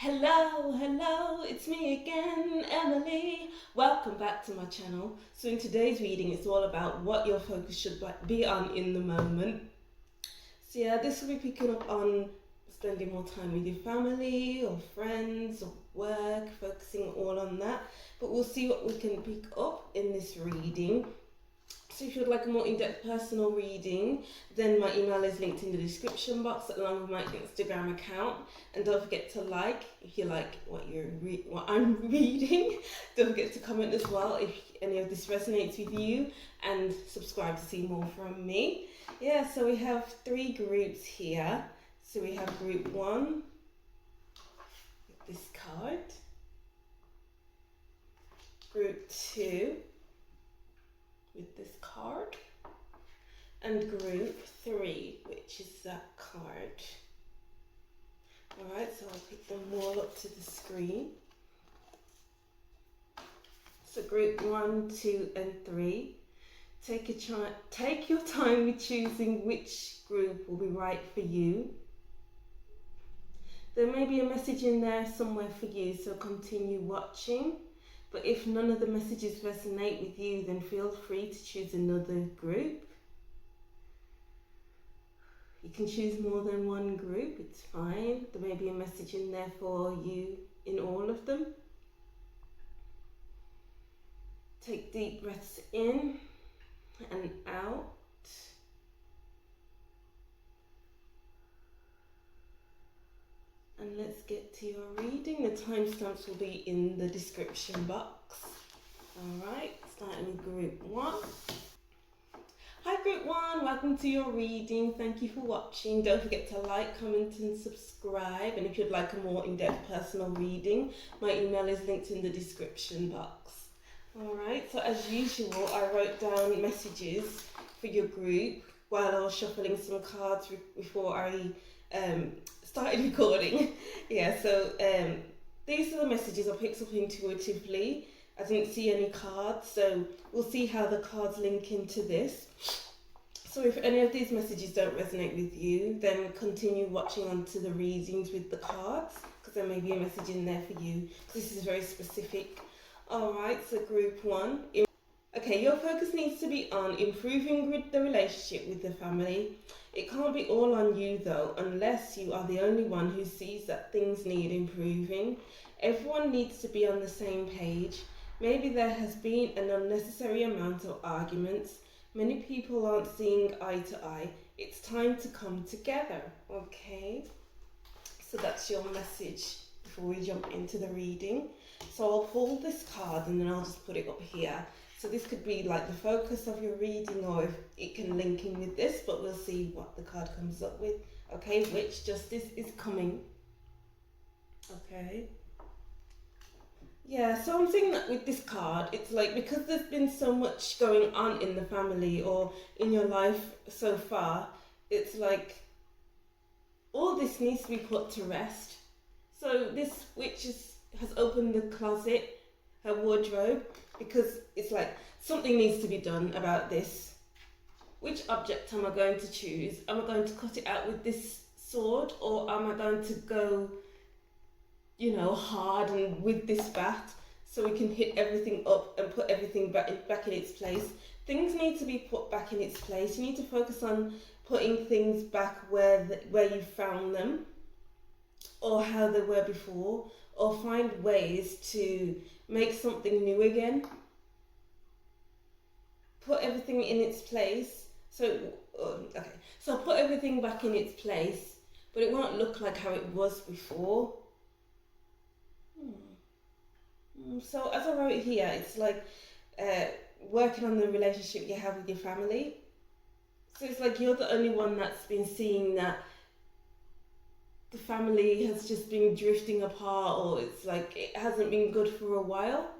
Hello, it's me again, Emily. Welcome back to my channel. So in today's reading, it's all about what your focus should be on in the moment. So yeah, this will be picking up on spending more time with your family or friends or work, focusing all on that. But we'll see what we can pick up in this reading. So if you'd like a more in-depth personal reading, then my email is linked in the description box along with my Instagram account. And don't forget to like if you like what I'm reading. Don't forget to comment as well if any of this resonates with you, and subscribe to see more from me. Yeah, so we have 3 groups here. So we have group 1 with this card, group 2 with this card, and group 3, which is that card. Alright, so I'll pick them all up to the screen. So group 1, 2 and 3. Take your time with choosing which group will be right for you. There may be a message in there somewhere for you, so continue watching. But if none of the messages resonate with you, then feel free to choose another group. You can choose more than one group, it's fine. There may be a message in there for you in all of them. Take deep breaths in and out. And let's get to your reading. The timestamps will be in the description box. Alright, starting with group 1. Hi group 1, welcome to your reading. Thank you for watching. Don't forget to like, comment and subscribe. And if you'd like a more in-depth personal reading, my email is linked in the description box. Alright, so as usual, I wrote down messages for your group while I was shuffling some cards before I started recording. Yeah, so these are the messages I picked up intuitively. I didn't see any cards, so we'll see how the cards link into this. So if any of these messages don't resonate with you, then continue watching onto the readings with the cards, because there may be a message in there for you. This is very specific. Alright, so group 1. Okay, your focus needs to be on improving the relationship with the family. It can't be all on you though, unless you are the only one who sees that things need improving. Everyone needs to be on the same page. Maybe there has been an unnecessary amount of arguments. Many people aren't seeing eye to eye. It's time to come together, okay? So that's your message before we jump into the reading. So I'll pull this card and then I'll just put it up here. So this could be like the focus of your reading, or if it can link in with this, but we'll see what the card comes up with. Okay, which justice is coming. Okay. Yeah, so I'm saying that with this card, it's like because there's been so much going on in the family or in your life so far, it's like all this needs to be put to rest. So this witch has opened the closet, her wardrobe, because it's like something needs to be done about this. Which object am I going to choose? Am I going to cut it out with this sword, or am I going to go, you know, hard and with this bat so we can hit everything up and put everything back in its place? Things need to be put back in its place. You need to focus on putting things back where you found them, or how they were before, or find ways to make something new again. Put everything in its place. So, okay. So put everything back in its place, but it won't look like how it was before. So as I wrote here, it's like working on the relationship you have with your family. So it's like you're the only one that's been seeing that the family has just been drifting apart, or it's like it hasn't been good for a while.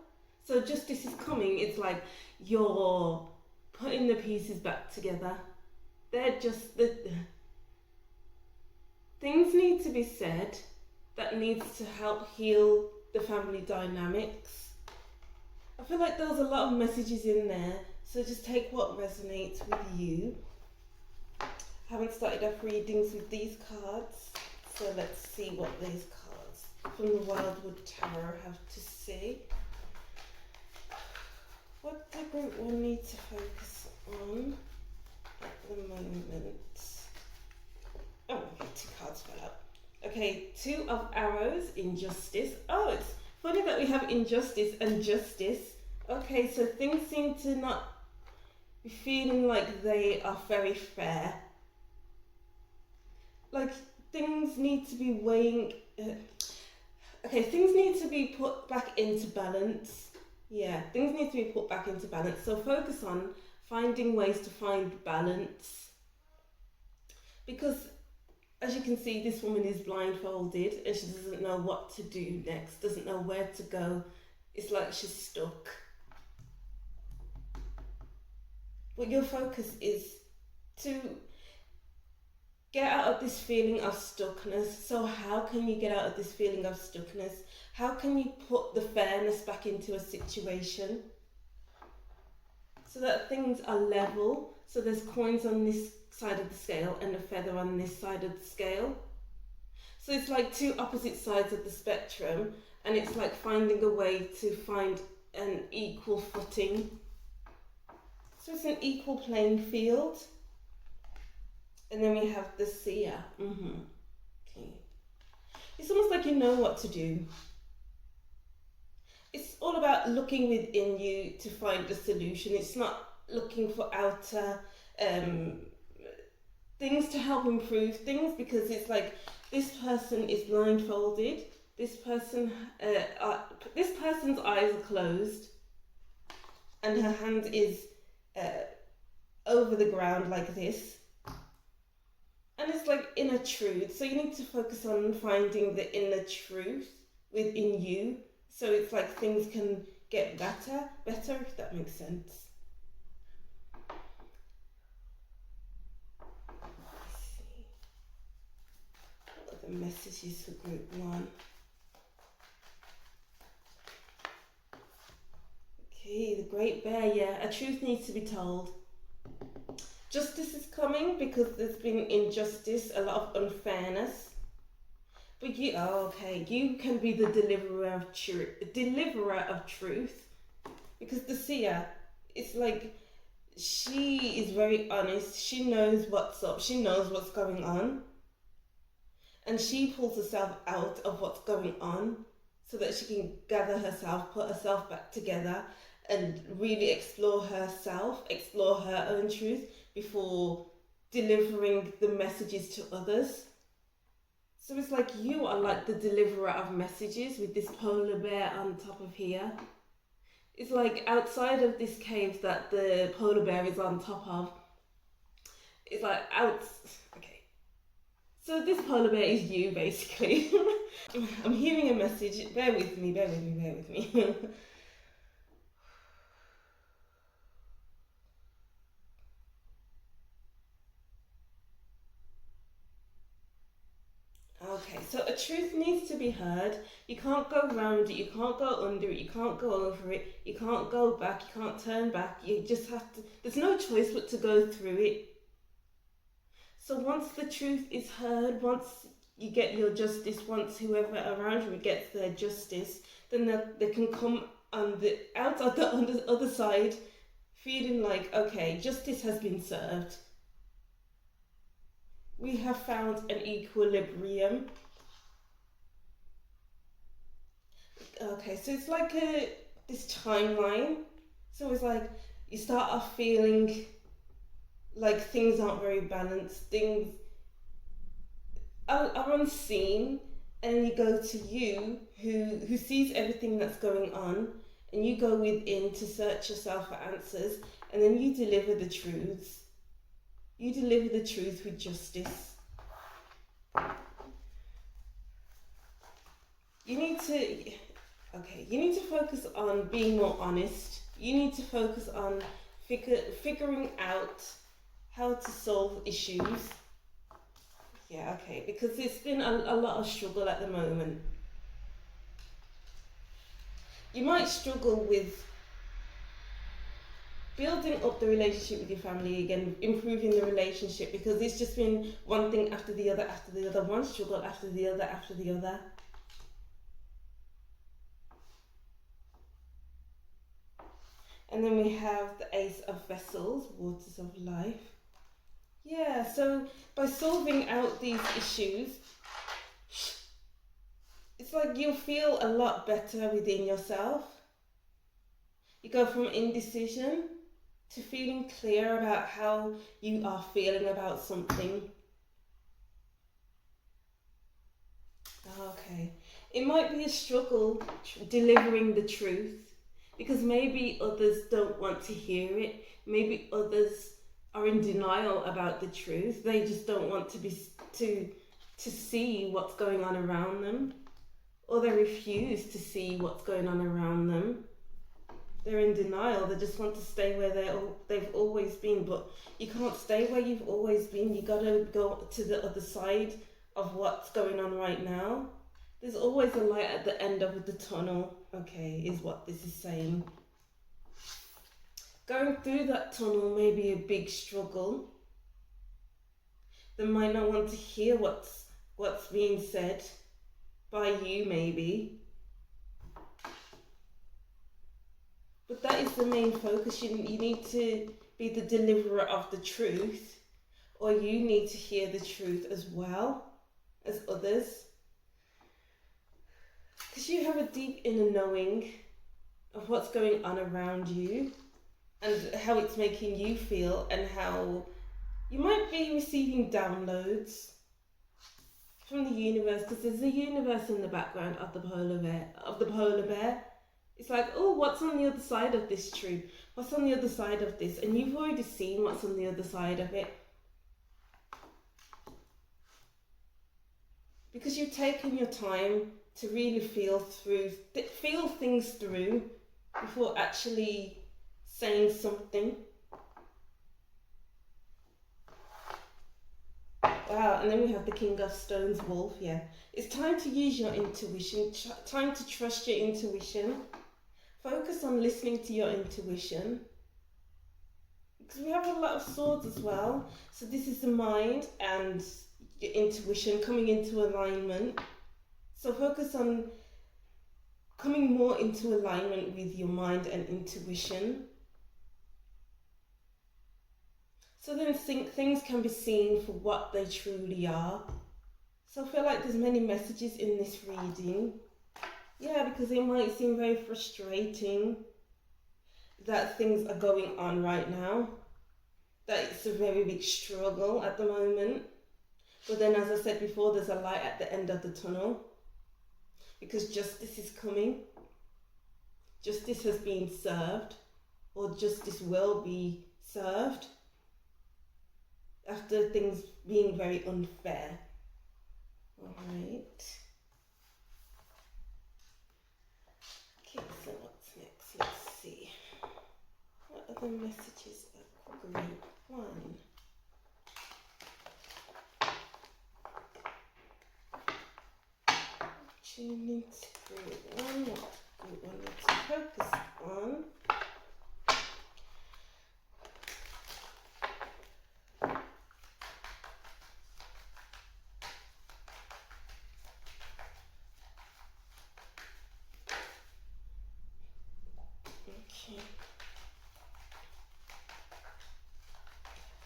So justice is coming. It's like you're putting the pieces back together. They're just things need to be said that needs to help heal the family dynamics. I feel like there was a lot of messages in there, so just take what resonates with you. I haven't started off readings with these cards, so let's see what these cards from the Wildwood Tarot have to say. What do group 1 need to focus on at the moment? Oh, okay, 2 cards fell out. Okay, 2 of Arrows, Injustice. Oh, it's funny that we have Injustice and Justice. Okay, so things seem to not be feeling like they are very fair. Like, things need to be weighing... okay, things need to be put back into balance. Yeah, things need to be put back into balance. So focus on finding ways to find balance. Because, as you can see, this woman is blindfolded and she doesn't know what to do next, doesn't know where to go. It's like she's stuck. But your focus is to get out of this feeling of stuckness. So how can you get out of this feeling of stuckness? How can you put the fairness back into a situation so that things are level? So there's coins on this side of the scale and a feather on this side of the scale. So it's like 2 opposite sides of the spectrum, and it's like finding a way to find an equal footing. So it's an equal playing field. And then we have the Seer. Okay. It's almost like you know what to do. It's all about looking within you to find a solution. It's not looking for outer things to help improve things, because it's like this person is blindfolded. This person's eyes are closed, and her hand is over the ground like this. And it's like inner truth. So you need to focus on finding the inner truth within you. So it's like things can get better, if that makes sense. Let's see. What are the messages for group 1? Okay, the Great Bear, yeah. A truth needs to be told. Justice is coming because there's been injustice, a lot of unfairness. But you can be the deliverer of truth. Because the Seer, it's like, she is very honest. She knows what's up. She knows what's going on. And she pulls herself out of what's going on so that she can gather herself, put herself back together, and really explore herself, explore her own truth before delivering the messages to others. So it's like you are like the deliverer of messages with this polar bear on top of here. It's like outside of this cave that the polar bear is on top of. It's like okay. So this polar bear is you, basically. I'm hearing a message. Bear with me. Okay, so a truth needs to be heard. You can't go around it, you can't go under it, you can't go over it, you can't go back, you can't turn back. You just have to, there's no choice but to go through it. So once the truth is heard, once you get your justice, once whoever around you gets their justice, then they can come on the other side feeling like, okay, justice has been served. We have found an equilibrium. Okay, so it's like this timeline. So it's like you start off feeling like things aren't very balanced, things are unseen, and you go to you who sees everything that's going on, and you go within to search yourself for answers, and then you deliver the truths. You deliver the truth with justice. You need to focus on being more honest. You need to focus on figuring out how to solve issues. Yeah, okay, because it's been a lot of struggle at the moment. You might struggle with building up the relationship with your family again, improving the relationship, because it's just been one thing after the other, one struggle after the other. And then we have the Ace of Vessels, Waters of Life. Yeah, so by solving out these issues, it's like you'll feel a lot better within yourself. You go from indecision to feeling clear about how you are feeling about something. Okay. It might be a struggle delivering the truth because maybe others don't want to hear it. Maybe others are in denial about the truth. They just don't want to see what's going on around them, or they refuse to see what's going on around them. They're in denial. They just want to stay where they've always been. But you can't stay where you've always been. You got to go to the other side of what's going on right now. There's always a light at the end of the tunnel, okay, is what this is saying. Going through that tunnel may be a big struggle. They might not want to hear what's being said by you, maybe. But that is the main focus. You need to be the deliverer of the truth, or you need to hear the truth as well as others. Because you have a deep inner knowing of what's going on around you and how it's making you feel, and how you might be receiving downloads from the universe, because there's a universe in the background of the polar bear. It's like, oh, what's on the other side of this tree? What's on the other side of this? And you've already seen what's on the other side of it. Because you've taken your time to really feel things through before actually saying something. Wow, and then we have the King of Stones, Wolf. Yeah, it's time to use your intuition, time to trust your intuition. Focus on listening to your intuition. Because we have a lot of swords as well. So this is the mind and your intuition coming into alignment. So focus on coming more into alignment with your mind and intuition. So then things can be seen for what they truly are. So I feel like there's many messages in this reading. Yeah, because it might seem very frustrating that things are going on right now. That it's a very big struggle at the moment. But then, as I said before, there's a light at the end of the tunnel. Because justice is coming. Justice has been served. Or justice will be served. After things being very unfair. Alright. Okay, so what's next? Let's see. What are the messages of group 1? Tune into group 1. What group 1 needs to focus on?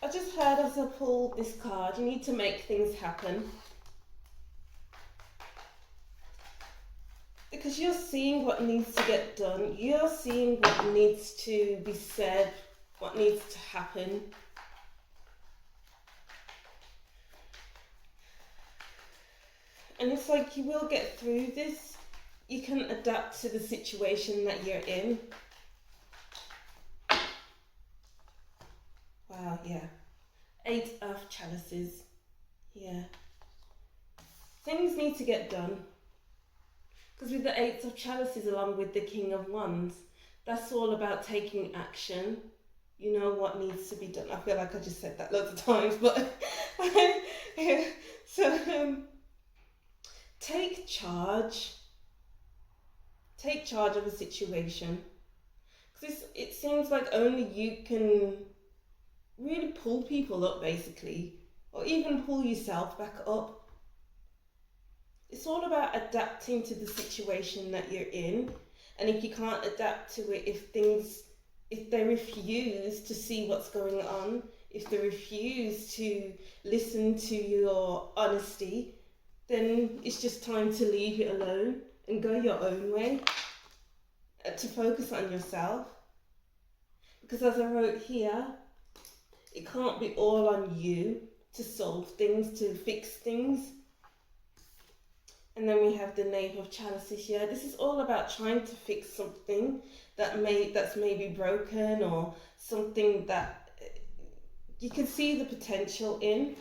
I just heard as I pulled this card, you need to make things happen. Because you're seeing what needs to get done. You're seeing what needs to be said, what needs to happen. And it's like you will get through this. You can adapt to the situation that you're in. Wow, yeah. 8 of Chalices. Yeah. Things need to get done. Because with the 8 of Chalices along with the King of Wands, that's all about taking action. You know what needs to be done. I feel like I just said that loads of times, but yeah. So take charge. Take charge of a situation. Because it seems like only you can really pull people up, basically, or even pull yourself back up. It's all about adapting to the situation that you're in, and if you can't adapt to it, if things if they refuse to see what's going on, if they refuse to listen to your honesty, then it's just time to leave it alone and go your own way, to focus on yourself. Because as I wrote here, it can't be all on you to solve things, to fix things. And then we have the Knave of Chalices here. This is all about trying to fix something that's maybe broken, or something that you can see the potential in.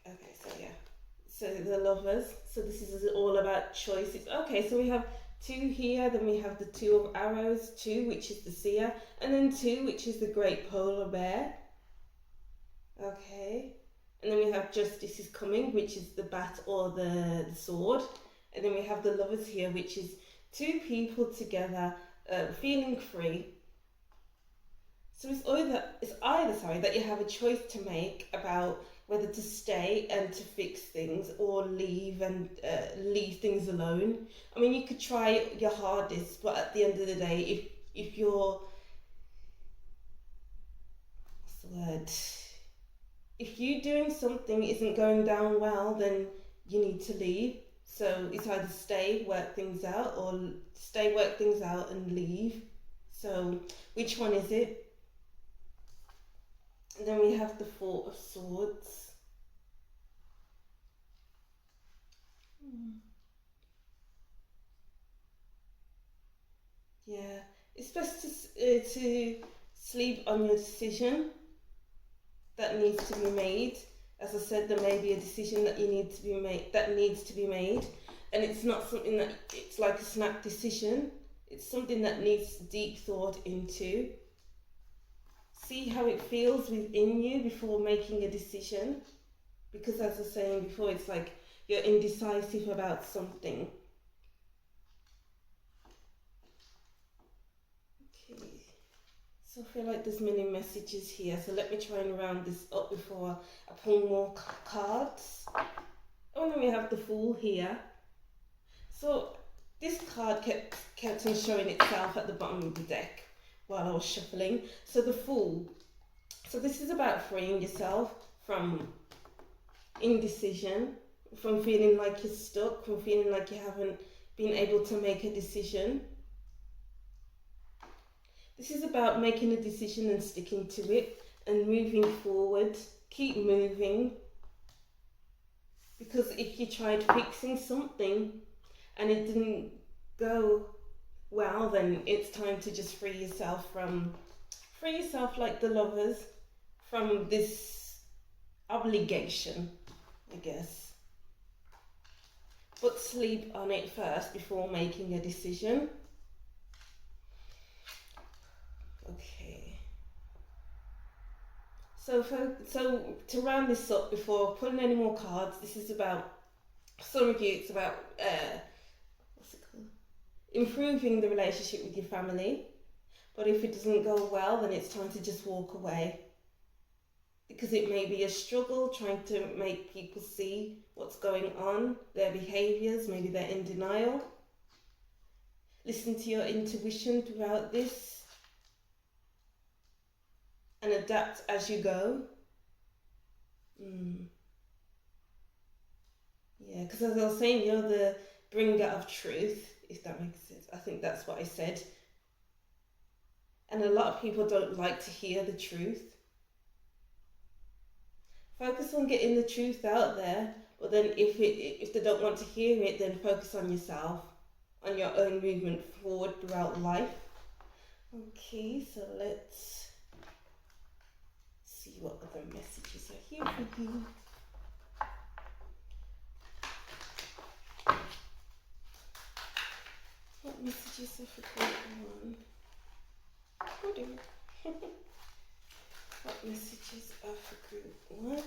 Okay, so yeah. So the Lovers. So this is all about choices. Okay, so we have 2 here, then we have the 2 of Arrows, 2, which is the Seer, and then 2, which is the Great Polar Bear. Okay. And then we have Justice is Coming, which is the bat or the sword. And then we have the Lovers here, which is 2 people together, feeling free. So it's either that you have a choice to make about whether to stay and to fix things, or leave and leave things alone. I mean, you could try your hardest, but at the end of the day, if you're, what's the word? If you doing something isn't going down well, then you need to leave. So it's either stay, work things out, or stay, work things out, and leave. So which one is it? And then we have the 4 of Swords. Yeah, it's best to sleep on your decision that needs to be made. As I said, there may be a decision that needs to be made, and it's not something that it's like a snap decision. It's something that needs deep thought into. See how it feels within you before making a decision, because as I was saying before, it's like you're indecisive about something. Okay. So I feel like there's many messages here, so let me try and round this up before I pull more cards. Oh, and then we have the Fool here. So this card kept on showing itself at the bottom of the deck while I was shuffling. So the Fool. So this is about freeing yourself from indecision, from feeling like you're stuck, from feeling like you haven't been able to make a decision. This is about making a decision and sticking to it and moving forward. Keep moving. Because if you tried fixing something and it didn't go well, then it's time to just free yourself like the Lovers, from this obligation, I guess. But sleep on it first before making a decision. Okay. So to round this up before pulling any more cards, this is about, some of you, it's about what's it called? Improving the relationship with your family. But if it doesn't go well, then it's time to just walk away. Because it may be a struggle trying to make people see what's going on, their behaviours, maybe they're in denial. Listen to your intuition throughout this and adapt as you go. Yeah, because as I was saying, you're the bringer of truth, if that makes sense. I think that's what I said. And a lot of people don't like to hear the truth. Focus on getting the truth out there, but then if they don't want to hear it, then focus on yourself, on your own movement forward throughout life. Okay, so let's see what other messages are here for you. What messages are for group 1? Oh dear. What messages are for group 1?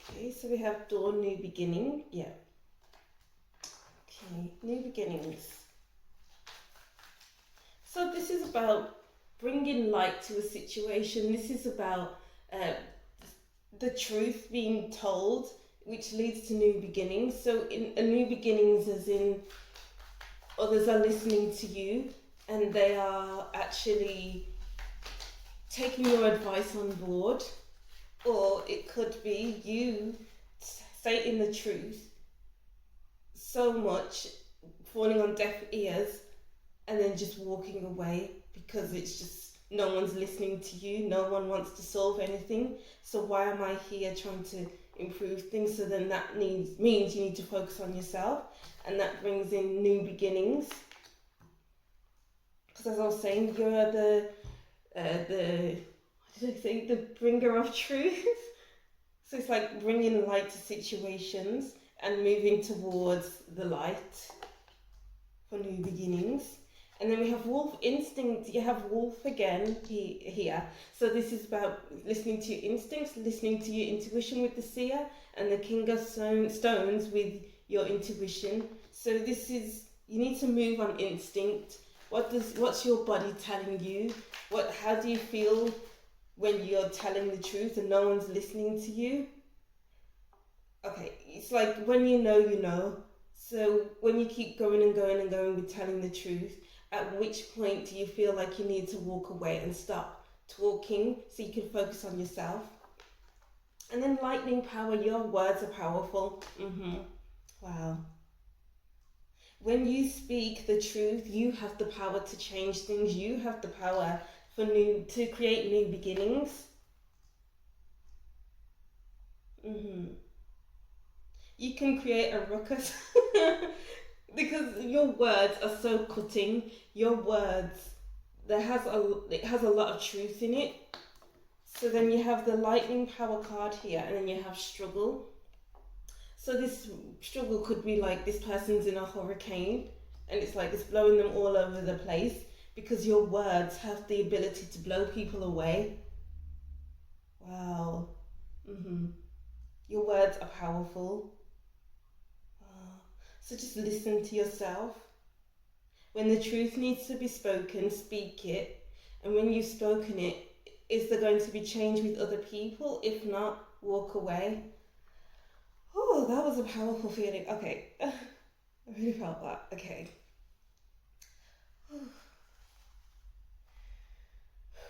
Okay, so we have dawn, new beginning. Yeah. Okay, new beginnings. So this is about bringing light to a situation. This is about the truth being told, which leads to new beginnings. So in new beginnings, as in others are listening to you and they are actually taking your advice on board, or it could be you stating the truth so much, falling on deaf ears, and then just walking away because it's just no one's listening to you, no one wants to solve anything. So why am I here trying to improve things? So then that means you need to focus on yourself, and that brings in new beginnings. Because as I was saying, you're the what did I say? The bringer of truth. So it's like bringing light to situations and moving towards the light for new beginnings. And then we have wolf instinct. You have wolf again here. So this is about listening to your instincts, listening to your intuition with the seer, and the king of stones with your intuition. So this is, you need to move on instinct. What's your body telling you? How do you feel when you're telling the truth and no one's listening to you? Okay, it's like when you know, you know. So when you keep going and going and going with telling the truth, at which point do you feel like you need to walk away and stop talking so you can focus on yourself? And then lightning power, your words are powerful. Wow. When you speak the truth, you have the power to change things. You have the power to create new beginnings. You can create a ruckus because your words are so cutting. Your words, it has a lot of truth in it. So then you have the lightning power card here, and then you have struggle. So this struggle could be like this person's in a hurricane and it's like it's blowing them all over the place because your words have the ability to blow people away. Wow. Your words are powerful. Wow. So just listen to yourself. When the truth needs to be spoken, speak it. And when you've spoken it, is there going to be change with other people? If not, walk away. Oh, that was a powerful feeling. Okay, I really felt that. Okay.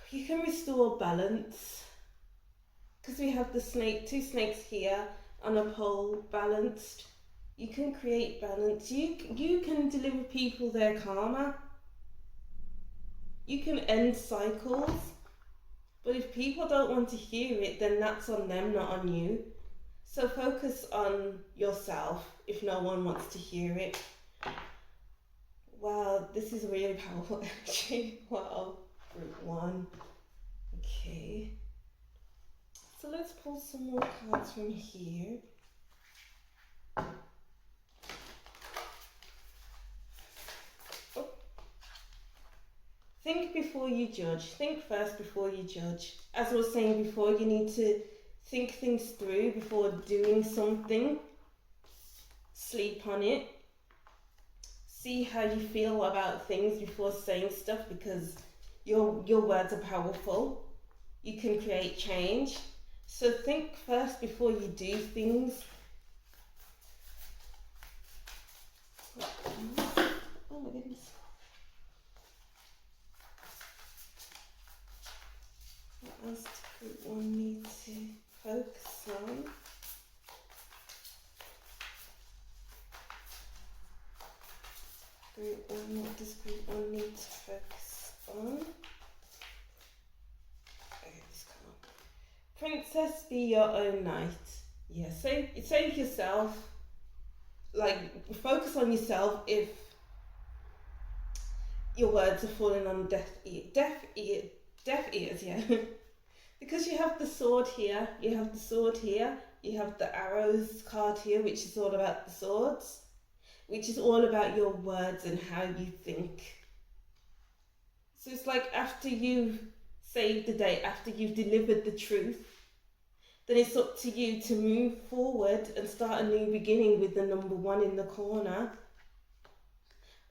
You can restore balance because we have the two snakes here on a pole balanced. You can create balance. You can deliver people their karma. You can end cycles. But if people don't want to hear it, then that's on them, not on you. So focus on yourself if no one wants to hear it. Wow, this is really powerful energy. Wow, group 1. Okay. So let's pull some more cards from here. Oh. Think before you judge. Think first before you judge. As I was saying before, you need to think things through before doing something. Sleep on it. See how you feel about things before saying stuff because your words are powerful. You can create change. So think first before you do things. Oh my goodness. What else does group 1 need to focus on? Group 1, what does group 1 need to focus on? Okay, this come up. Princess, be your own knight. Yeah, save yourself. Like, focus on yourself if your words are falling on deaf ears, yeah. Because you have the sword here, you have the arrows card here, which is all about the swords, which is all about your words and how you think. So it's like after you've saved the day, after you've delivered the truth, then it's up to you to move forward and start a new beginning with the number 1 in the corner,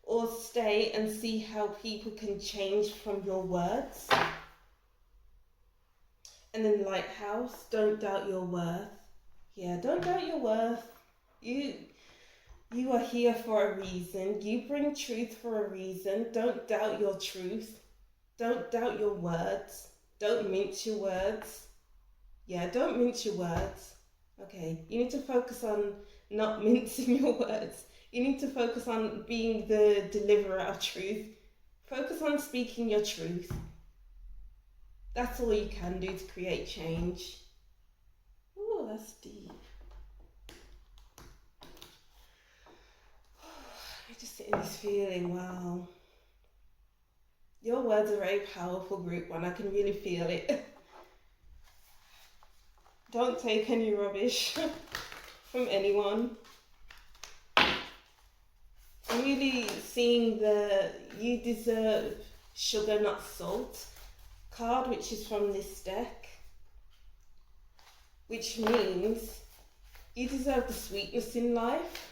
or stay and see how people can change from your words. And then lighthouse, don't doubt your worth. Yeah, don't doubt your worth. You are here for a reason. You bring truth for a reason. Don't doubt your truth. Don't doubt your words. Don't mince your words. Yeah, don't mince your words. Okay, you need to focus on not mincing your words. You need to focus on being the deliverer of truth. Focus on speaking your truth. That's all you can do to create change. Oh, that's deep. I just sit in this feeling, wow. Your words are very powerful, group one. I can really feel it. Don't take any rubbish from anyone. I'm really seeing the you deserve sugar, not salt card, which is from this deck, which means you deserve the sweetness in life.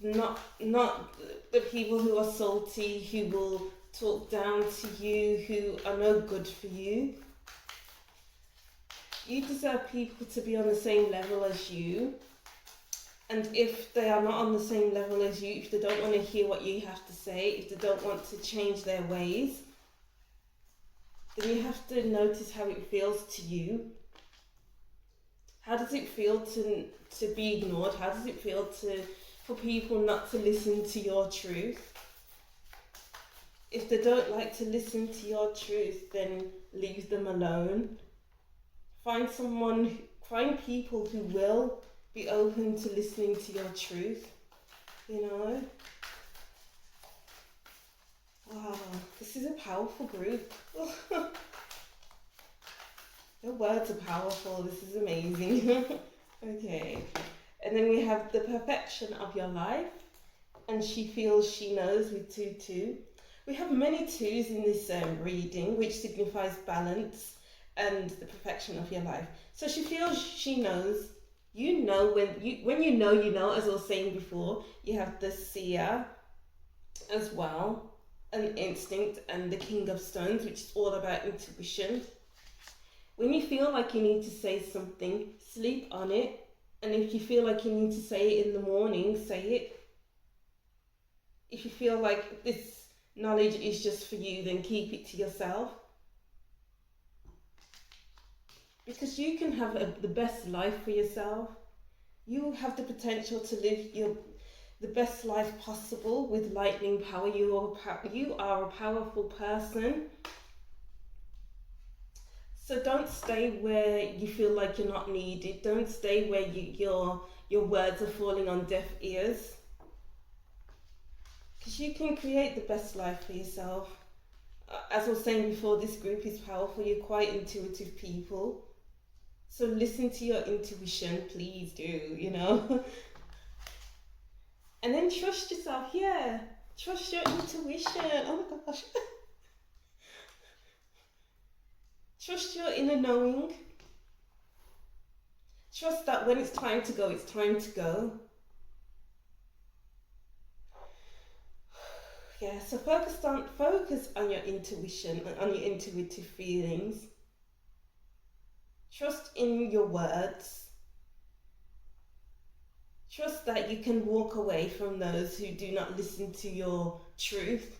Not the people who are salty, who will talk down to you, who are no good for you. You deserve people to be on the same level as you. And if they are not on the same level as you, if they don't want to hear what you have to say, if they don't want to change their ways, then you have to notice how it feels to you. How does it feel to be ignored? How does it feel for people not to listen to your truth? If they don't like to listen to your truth, then leave them alone. Find people who will be open to listening to your truth, you know? Wow, this is a powerful group. Your words are powerful, this is amazing. Okay, and then we have the perfection of your life, and she feels she knows with 2-2. We have many twos in this reading, which signifies balance and the perfection of your life. So she feels she knows. You know when you know, as I was saying before, you have the seer as well, an instinct, and the King of Stones, which is all about intuition. When you feel like you need to say something, sleep on it. And if you feel like you need to say it in the morning, say it. If you feel like this knowledge is just for you, then keep it to yourself. Because you can have the best life for yourself. You have the potential to live the best life possible with lightning power. You are a powerful person. So don't stay where you feel like you're not needed. Don't stay where your words are falling on deaf ears. Because you can create the best life for yourself. As I was saying before, this group is powerful. You're quite intuitive people. So listen to your intuition, please do, you know. And then trust yourself, yeah. Trust your intuition. Oh my gosh. Trust your inner knowing. Trust that when it's time to go, it's time to go. Yeah, so focus on your intuition, on your intuitive feelings. Trust in your words. Trust that you can walk away from those who do not listen to your truth.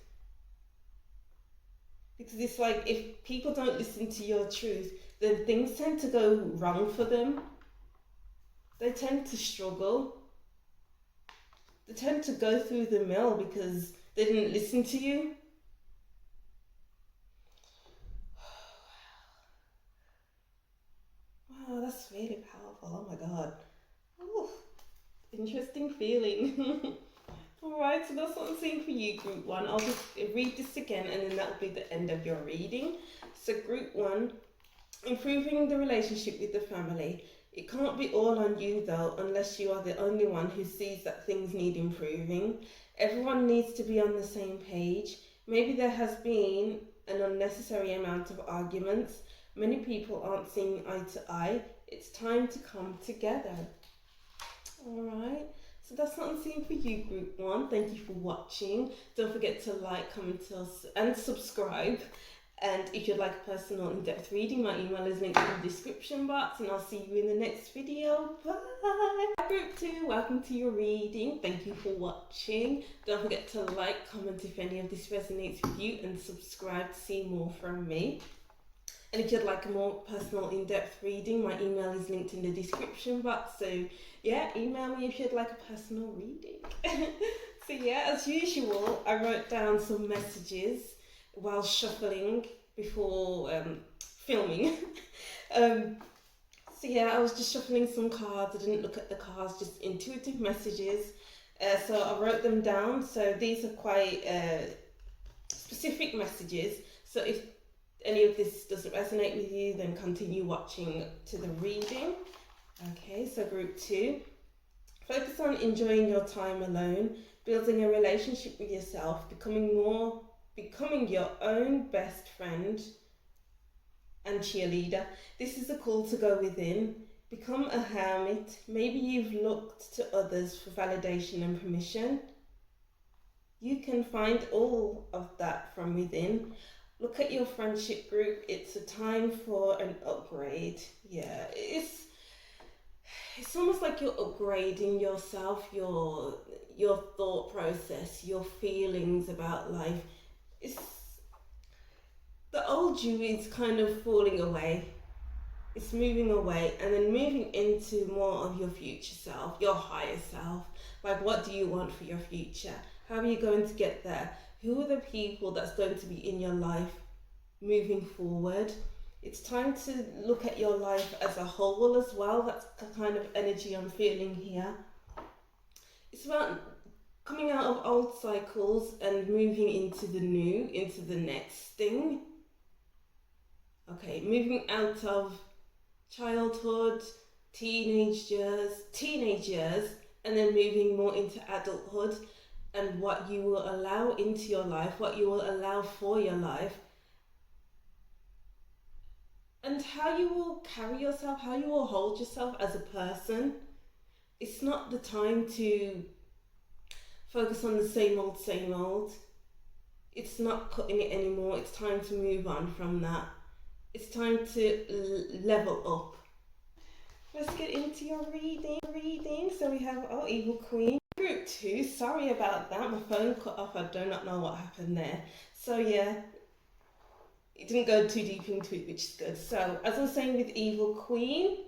Because it's like, if people don't listen to your truth, then things tend to go wrong for them. They tend to struggle. They tend to go through the mill because they didn't listen to you. Wow, that's really powerful. Oh my God. Ooh, interesting feeling. Alright, so that's what I'm saying for you, group one. I'll just read this again and then that'll be the end of your reading. So group one, improving the relationship with the family. It can't be all on you though, unless you are the only one who sees that things need improving. Everyone needs to be on the same page. Maybe there has been an unnecessary amount of arguments. Many people aren't seeing eye to eye. It's time to come together. Alright, so that's what I'm seeing for you, group one. Thank you for watching. Don't forget to like, comment, and subscribe. And if you'd like a personal in-depth reading, my email is linked in the description box, and I'll see you in the next video. Bye! Group 2, welcome to your reading. Thank you for watching. Don't forget to like, comment if any of this resonates with you, and subscribe to see more from me. And if you'd like a more personal in-depth reading, my email is linked in the description box. So yeah, email me if you'd like a personal reading. So yeah, as usual, I wrote down some messages while shuffling before filming. So yeah, I was just shuffling some cards. I didn't look at the cards, just intuitive messages. So I wrote them down. So these are quite specific messages. So if any of this doesn't resonate with you, then continue watching to the reading. Okay, so group 2. Focus on enjoying your time alone, building a relationship with yourself, becoming your own best friend and cheerleader. This is a call to go within. Become a hermit. Maybe you've looked to others for validation and permission. You can find all of that from within. Look at your friendship group. It's a time for an upgrade. Yeah, it's almost like you're upgrading yourself, your thought process, your feelings about life. It's the old you is kind of falling away. It's moving away and then moving into more of your future self, your higher self. Like, what do you want for your future? How are you going to get there? Who are the people that's going to be in your life moving forward? It's time to look at your life as a whole as well. That's the kind of energy I'm feeling here. It's about coming out of old cycles and moving into the new, into the next thing. Okay, moving out of childhood, teenage years, and then moving more into adulthood, and what you will allow into your life, what you will allow for your life, and how you will carry yourself, how you will hold yourself as a person. It's not the time to focus on the same old. It's not cutting it anymore. It's time to move on from that. It's time to level up. Let's get into your reading. So we have Evil Queen. Group 2, sorry about that. My phone cut off. I do not know what happened there. So yeah, it didn't go too deep into it, which is good. So as I was saying with Evil Queen,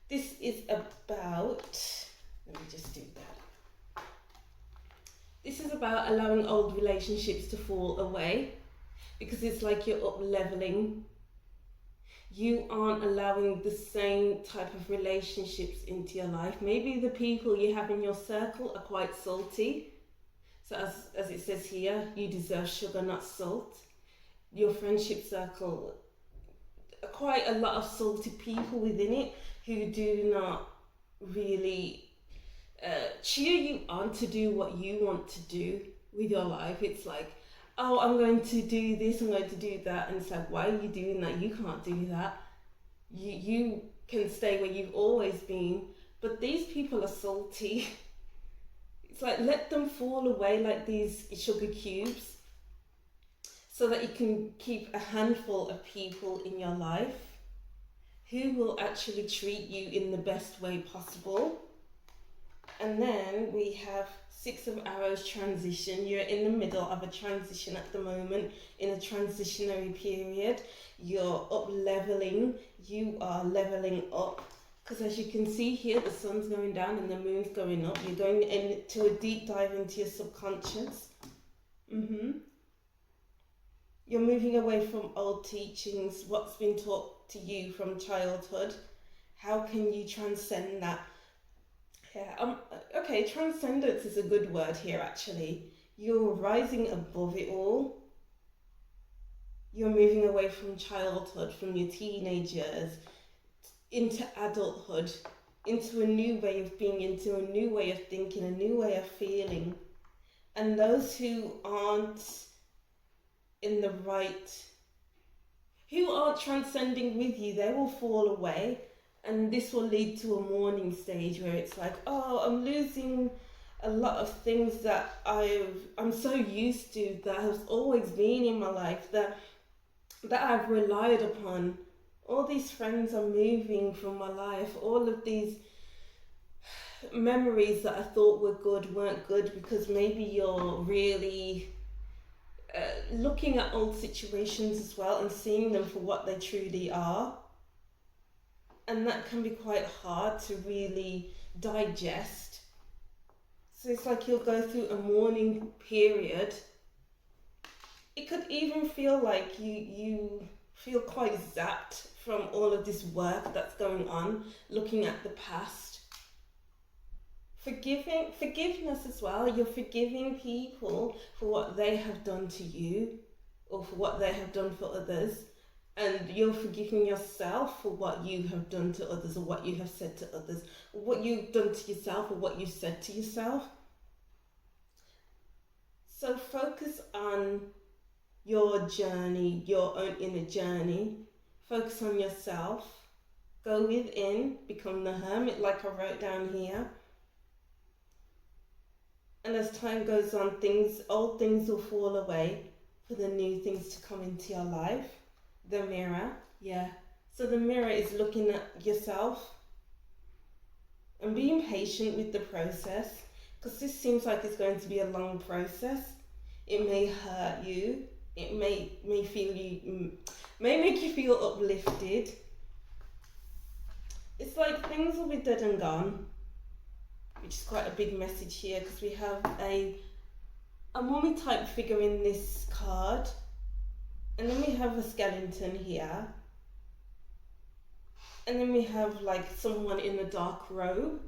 this is about, let me just do that. This is about allowing old relationships to fall away, because it's like you're up leveling. You aren't allowing the same type of relationships into your life. Maybe the people you have in your circle are quite salty. So as it says here, you deserve sugar, not salt. Your friendship circle, quite a lot of salty people within it who do not really cheer you on to do what you want to do with your life. It's like, oh, I'm going to do this, I'm going to do that, and it's like, why are you doing that? You can't do that. You can stay where you've always been. But these people are salty. It's like, let them fall away like these sugar cubes, so that you can keep a handful of people in your life who will actually treat you in the best way possible. And then we have Six of Arrows transition. You're in the middle of a transition at the moment, in a transitionary period. You're up leveling. You are leveling up. Because as you can see here, the sun's going down and the moon's going up. You're going into a deep dive into your subconscious. You're moving away from old teachings, what's been taught to you from childhood. How can you transcend that? Yeah, okay, transcendence is a good word here actually. You're rising above it all. You're moving away from childhood, from your teenage years, into adulthood, into a new way of being, into a new way of thinking, a new way of feeling. And those who aren't in the right, who aren't transcending with you, they will fall away. And this will lead to a mourning stage where it's like, oh, I'm losing a lot of things that I'm so used to, that has always been in my life, that that I've relied upon. All these friends are moving from my life. All of these memories that I thought were good weren't good because maybe you're really looking at old situations as well and seeing them for what they truly are. And that can be quite hard to really digest. So it's like you'll go through a mourning period. It could even feel like you feel quite zapped from all of this work that's going on, looking at the past. Forgiveness as well. You're forgiving people for what they have done to you or for what they have done for others. And you're forgiving yourself for what you have done to others or what you have said to others, or what you've done to yourself or what you've said to yourself. So focus on your journey, your own inner journey. Focus on yourself. Go within, become the hermit like I wrote down here. And as time goes on, old things will fall away for the new things to come into your life. The mirror, yeah. So the mirror is looking at yourself and being patient with the process, because this seems like it's going to be a long process. It may hurt you. It may make you feel uplifted. It's like things will be dead and gone, which is quite a big message here, because we have a mummy type figure in this card, and then we have a skeleton here, and then we have like someone in a dark robe.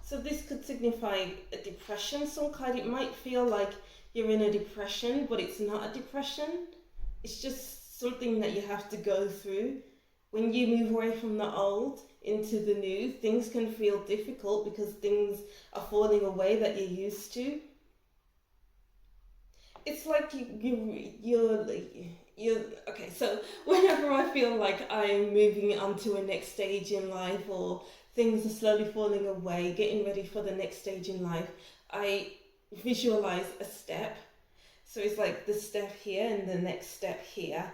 So this could signify a depression of some kind. It might feel like you're in a depression, but it's not a depression. It's just something that you have to go through. When you move away from the old into the new, things can feel difficult because things are falling away that you're used to. It's like you're okay. So whenever I feel like I'm moving on to a next stage in life, or things are slowly falling away, getting ready for the next stage in life, I visualize a step. So it's like the step here and the next step here.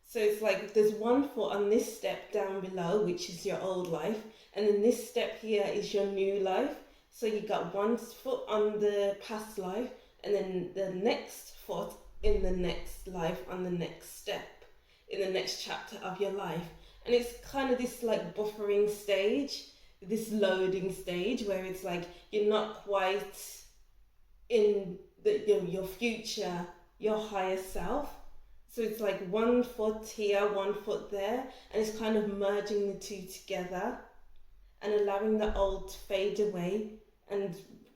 So it's like there's one foot on this step down below, which is your old life, and then this step here is your new life. So you got one foot on the past life, and then the next foot in the next life on the next step, in the next chapter of your life. And it's kind of this like buffering stage, this loading stage, where it's like you're not quite in your future, your higher self. So it's like one foot here, one foot there, and it's kind of merging the two together and allowing the old to fade away and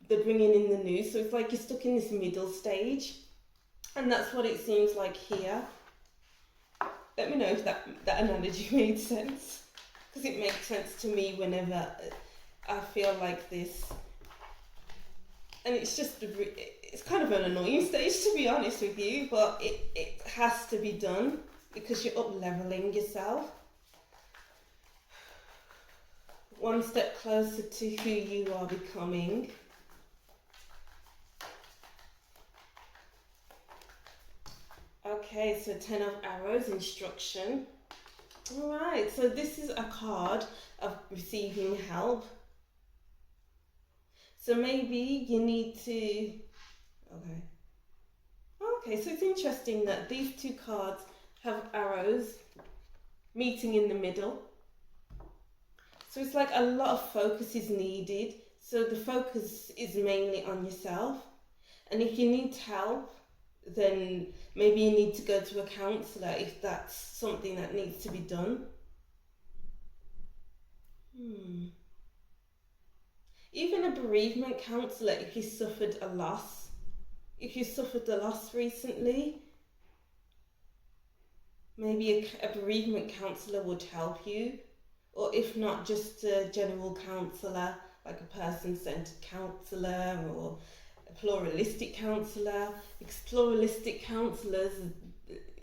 they're bringing in the new. So it's like you're stuck in this middle stage, and that's what it seems like here. Let me know if that analogy made sense, because it makes sense to me whenever I feel like this. And it's just, it's kind of an annoying stage, to be honest with you, but it has to be done because you're up leveling yourself. One step closer to who you are becoming. Okay, so 10 of Arrows, instruction. Alright, so this is a card of receiving help. So maybe you need to, okay, so it's interesting that these two cards have arrows meeting in the middle. So it's like a lot of focus is needed. So the focus is mainly on yourself. And if you need help, then maybe you need to go to a counsellor if that's something that needs to be done. Even a bereavement counsellor if you suffered a loss. If you suffered a loss recently, maybe a bereavement counsellor would help you. Or if not, just a general counsellor, like a person-centred counsellor or a pluralistic counsellor. Because pluralistic counsellors,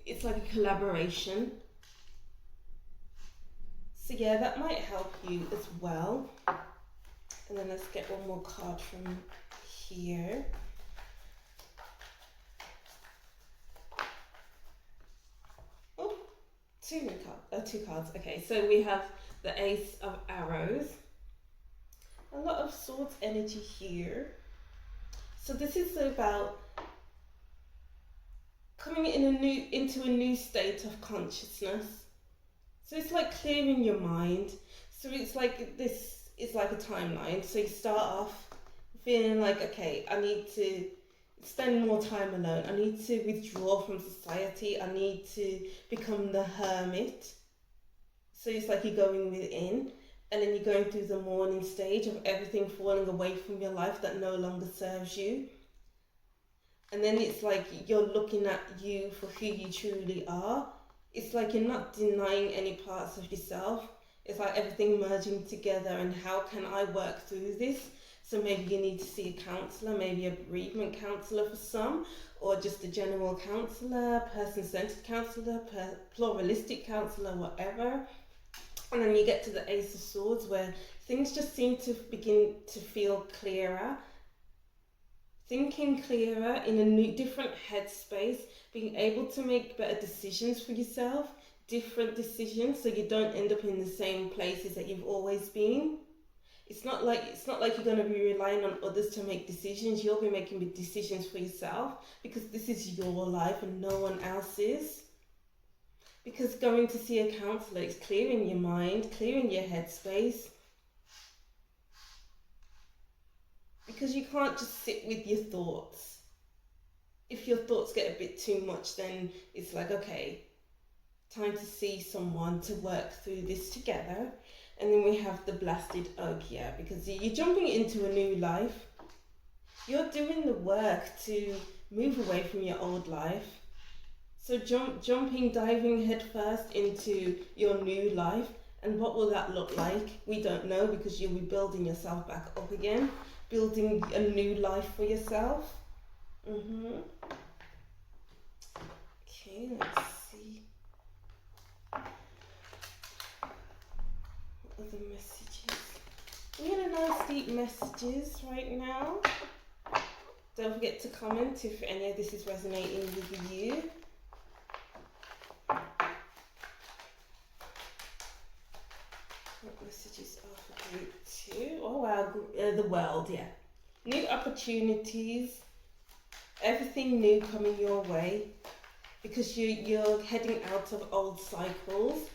it's like a collaboration. So yeah, that might help you as well. And then let's get one more card from here. Two cards. Okay, so we have the Ace of Arrows. A lot of swords energy here. So this is about coming into a new state of consciousness. So it's like clearing your mind. So it's like this is like a timeline. So you start off feeling like, okay, I need to spend more time alone. I need to withdraw from society. I need to become the hermit. So it's like you're going within, and then you're going through the mourning stage of everything falling away from your life that no longer serves you. And then it's like you're looking at you for who you truly are. It's like you're not denying any parts of yourself. It's like everything merging together, and how can I work through this? So maybe you need to see a counsellor, maybe a bereavement counsellor for some, or just a general counsellor, person-centred counsellor, pluralistic counsellor, whatever. And then you get to the Ace of Swords, where things just seem to begin to feel clearer, thinking clearer in a different headspace, being able to make better decisions for yourself, different decisions, so you don't end up in the same places that you've always been. It's not like you're going to be relying on others to make decisions. You'll be making decisions for yourself, because this is your life and no one else's. Because going to see a counsellor is clearing your mind, clearing your headspace. Because you can't just sit with your thoughts. If your thoughts get a bit too much, then it's like, okay, time to see someone to work through this together. And then we have the Blasted Oak here, because you're jumping into a new life. You're doing the work to move away from your old life. So diving headfirst into your new life. And what will that look like? We don't know, because you'll be building yourself back up again. Building a new life for yourself. Okay, let's see. What other messages? We had a nice deep messages right now. Don't forget to comment if any of this is resonating with you. What messages are for group 2? Oh wow, the world, yeah. New opportunities, everything new coming your way, because you're heading out of old cycles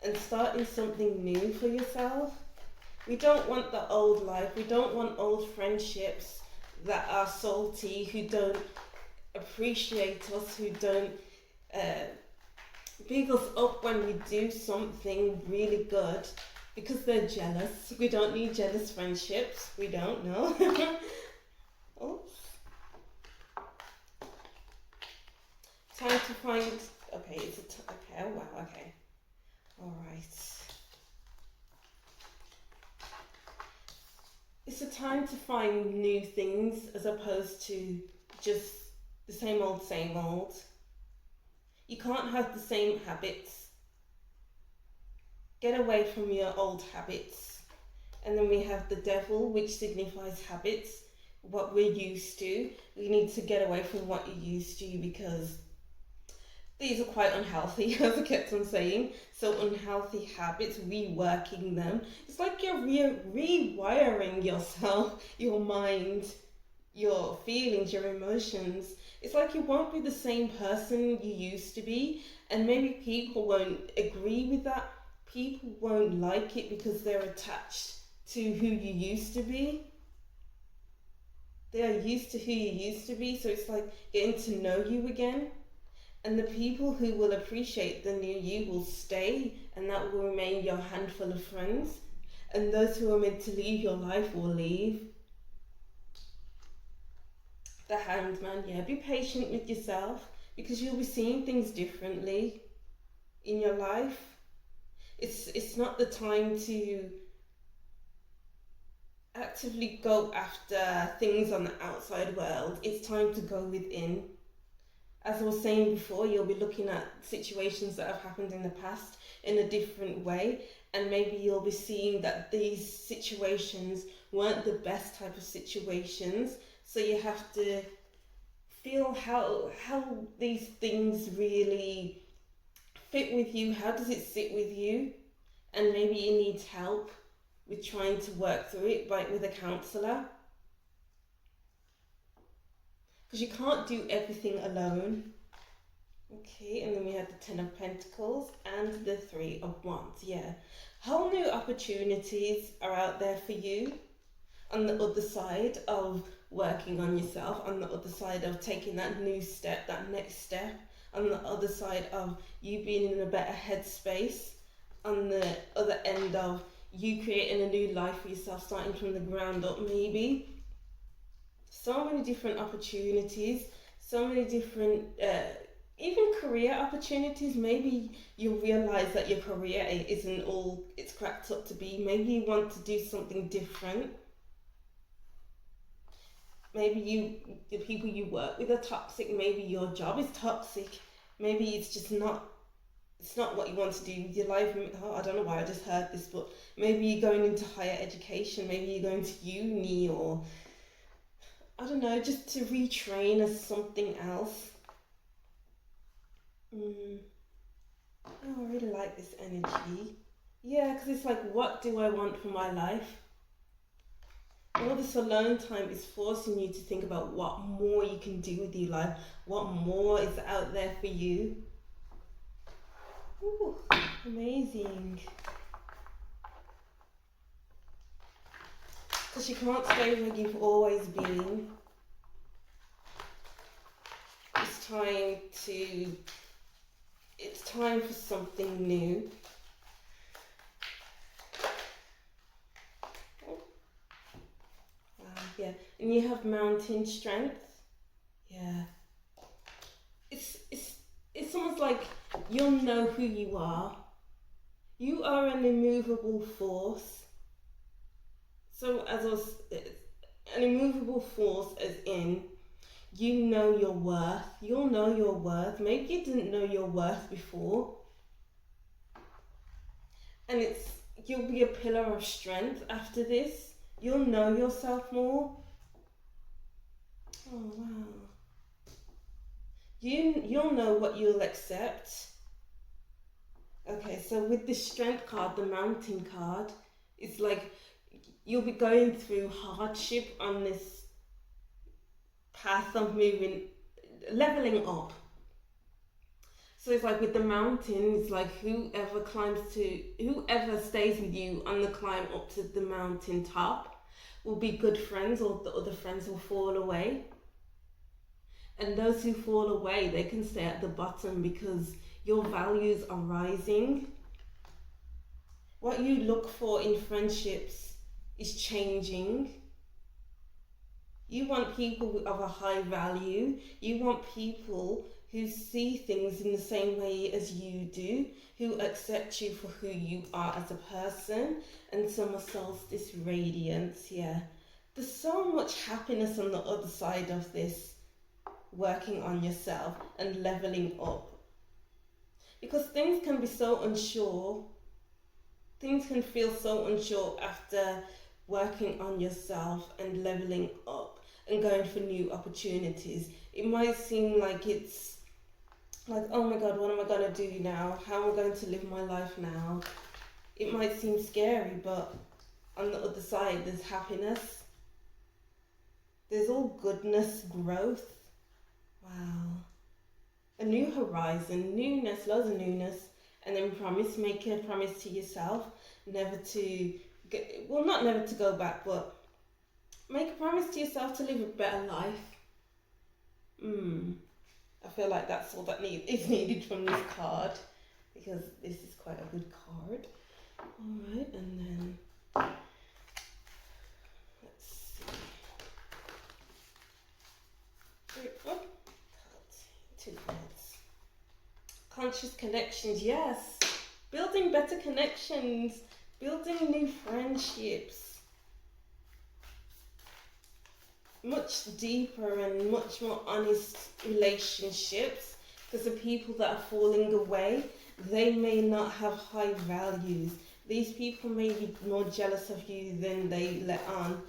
and starting something new for yourself. We don't want the old life. We don't want old friendships that are salty, who don't appreciate us, who don't big us up when we do something really good, because they're jealous. We don't need jealous friendships. We don't know. Oops. Time to find. Okay, okay. Oh wow. Okay. All right. It's a time to find new things as opposed to just the same old, same old. You can't have the same habits. Get away from your old habits. And then we have the Devil, which signifies habits, what we're used to. We need to get away from what you're used to, because these are quite unhealthy, as I kept on saying. So unhealthy habits, reworking them. It's like you're rewiring yourself, your mind, your feelings, your emotions. It's like you won't be the same person you used to be, and maybe people won't agree with that. People won't like it because they're attached to who you used to be. They are used to who you used to be, so it's like getting to know you again. And the people who will appreciate the new you will stay, and that will remain your handful of friends. And those who are meant to leave your life will leave. The Hanged Man, yeah, be patient with yourself, because you'll be seeing things differently in your life. It's not the time to actively go after things on the outside world. It's time to go within. As I was saying before, you'll be looking at situations that have happened in the past in a different way, and maybe you'll be seeing that these situations weren't the best type of situations. So you have to feel how these things really fit with you? How does it sit with you? And maybe you need help with trying to work through it with a counsellor. Because you can't do everything alone. Okay, and then we have the Ten of Pentacles and the Three of Wands. Yeah, whole new opportunities are out there for you on the other side of working on yourself, on the other side of taking that new step, that next step, on the other side of you being in a better headspace, on the other end of you creating a new life for yourself, starting from the ground up maybe. So many different opportunities, so many different even career opportunities. Maybe you realize that your career isn't all it's cracked up to be. Maybe you want to do something different. Maybe the people you work with are toxic. Maybe your job is toxic. Maybe it's just not, it's not what you want to do with your life. Oh, I don't know why I just heard this, but maybe you're going into higher education. Maybe you're going to uni, or I don't know, just to retrain as something else. Oh, I really like this energy. Yeah, because it's like, what do I want for my life? All this alone time is forcing you to think about what more you can do with your life, what more is out there for you. Ooh, amazing. Because you can't stay where you've always been. It's time for something new. Yeah, and you have mountain strength. Yeah, it's almost like you'll know who you are. You are an immovable force. So an immovable force as in, you know your worth. You'll know your worth. Maybe you didn't know your worth before. And you'll be a pillar of strength after this. You'll know yourself more. Oh wow. You'll know what you'll accept. Okay, so with the strength card, the mountain card, it's like you'll be going through hardship on this path of leveling up. So it's like with the mountain, it's like whoever stays with you on the climb up to the mountain top will be good friends, or the other friends will fall away. And those who fall away, they can stay at the bottom because your values are rising. What you look for in friendships is changing. You want people of a high value. You want people who see things in the same way as you do, who accept you for who you are as a person. And summer solstice radiance, yeah. There's so much happiness on the other side of this, working on yourself and leveling up. Because things can be so unsure. Things can feel so unsure after working on yourself and leveling up and going for new opportunities. It might seem like it's like, oh my God, what am I going to do now? How am I going to live my life now? It might seem scary, but on the other side, there's happiness. There's all goodness, growth. Wow. A new horizon, newness, loads of newness. And then make a promise to yourself, never to go back, but make a promise to yourself to live a better life. I feel like that's all that is needed from this card, because this is quite a good card. Alright, and then let's see. Two cards. Conscious connections, yes. Building better connections, building new friendships. Much deeper and much more honest relationships, because the people that are falling away, they may not have high values. These people may be more jealous of you than they let on.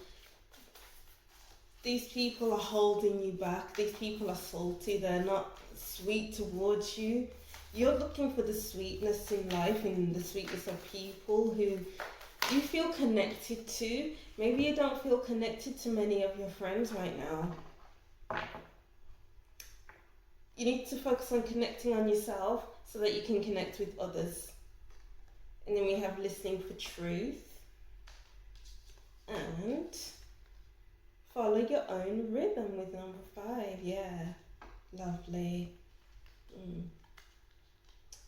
These people are holding you back. These people are salty. They're not sweet towards you. You're looking for the sweetness in life and the sweetness of people who you feel connected to. Maybe you don't feel connected to many of your friends right now. You need to focus on connecting on yourself so that you can connect with others. And then we have listening for truth and follow your own rhythm with number 5. Yeah, lovely.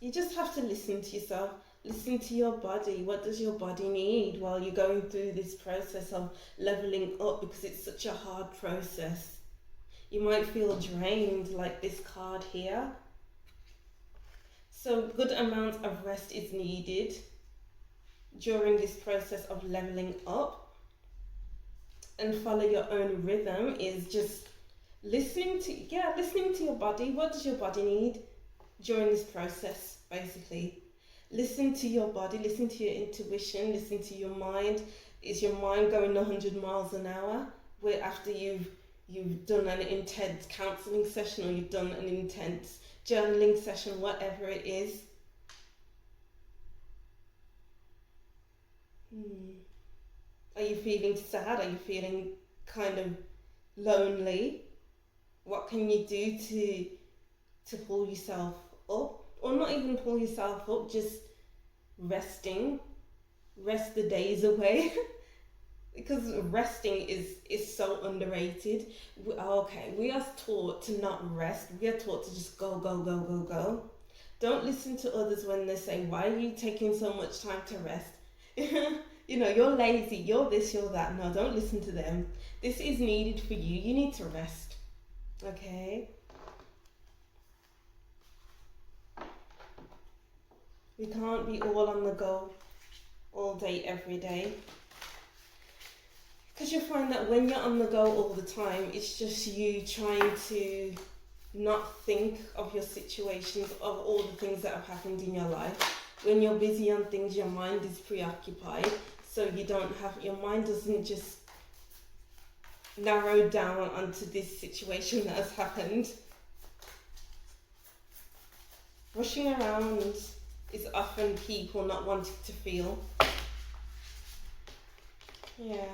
You just have to listen to yourself. Listen to your body. What does your body need while you're going through this process of leveling up, because it's such a hard process. You might feel drained like this card here. So good amount of rest is needed during this process of leveling up. And follow your own rhythm is just listening to your body. What does your body need during this process, basically? Listen to your body, listen to your intuition, listen to your mind. Is your mind going 100 miles an hour? Where after you've done an intense counselling session, or you've done an intense journaling session, whatever it is. Are you feeling sad? Are you feeling kind of lonely? What can you do to pull yourself up? Or not even pull yourself up, just resting. Rest the days away. Because resting is so underrated. We are taught to not rest. We are taught to just go, go, go, go, go. Don't listen to others when they say, why are you taking so much time to rest? You're lazy, you're this, you're that. No, don't listen to them. This is needed for you. You need to rest. Okay? We can't be all on the go all day, every day. Because you'll find that when you're on the go all the time, it's just you trying to not think of your situations, of all the things that have happened in your life. When you're busy on things, your mind is preoccupied. So your mind doesn't just narrow down onto this situation that has happened. Rushing around is often people not wanting to feel. Yeah.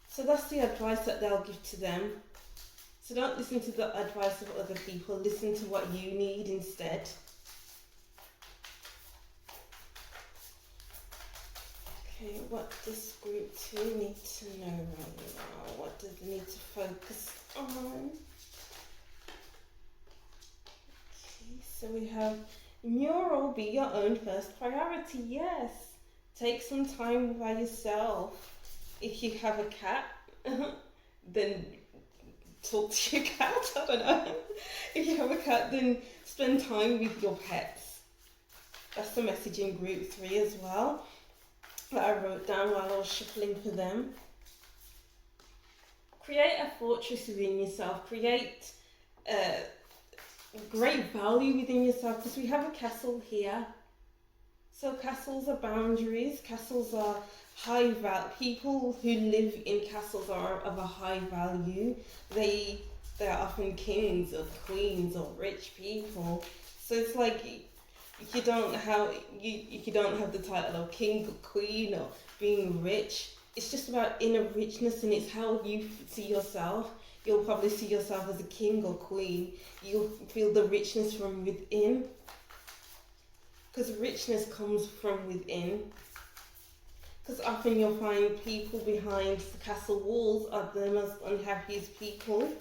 So that's the advice that they'll give to them. So don't listen to the advice of other people. Listen to what you need instead. Okay, what does group 2 need to know right now? What does it need to focus on? Okay, so we have mural be your own first priority. Yes. Take some time by yourself. If you have a cat, then talk to your cat. I don't know. If you have a cat, then spend time with your pets. That's the message in group 3 as well, that I wrote down while I was shuffling for them. Create a fortress within yourself. Create great value within yourself, because we have a castle here. So castles are boundaries. Castles are high value. People who live in castles are of a high value. They are often kings or queens or rich people. So it's like you don't have the title of king or queen or being rich. It's just about inner richness, and it's how you see yourself. You'll probably see yourself as a king or queen. You'll feel the richness from within, because richness comes from within. Because often you'll find people behind the castle walls are the most unhappiest people.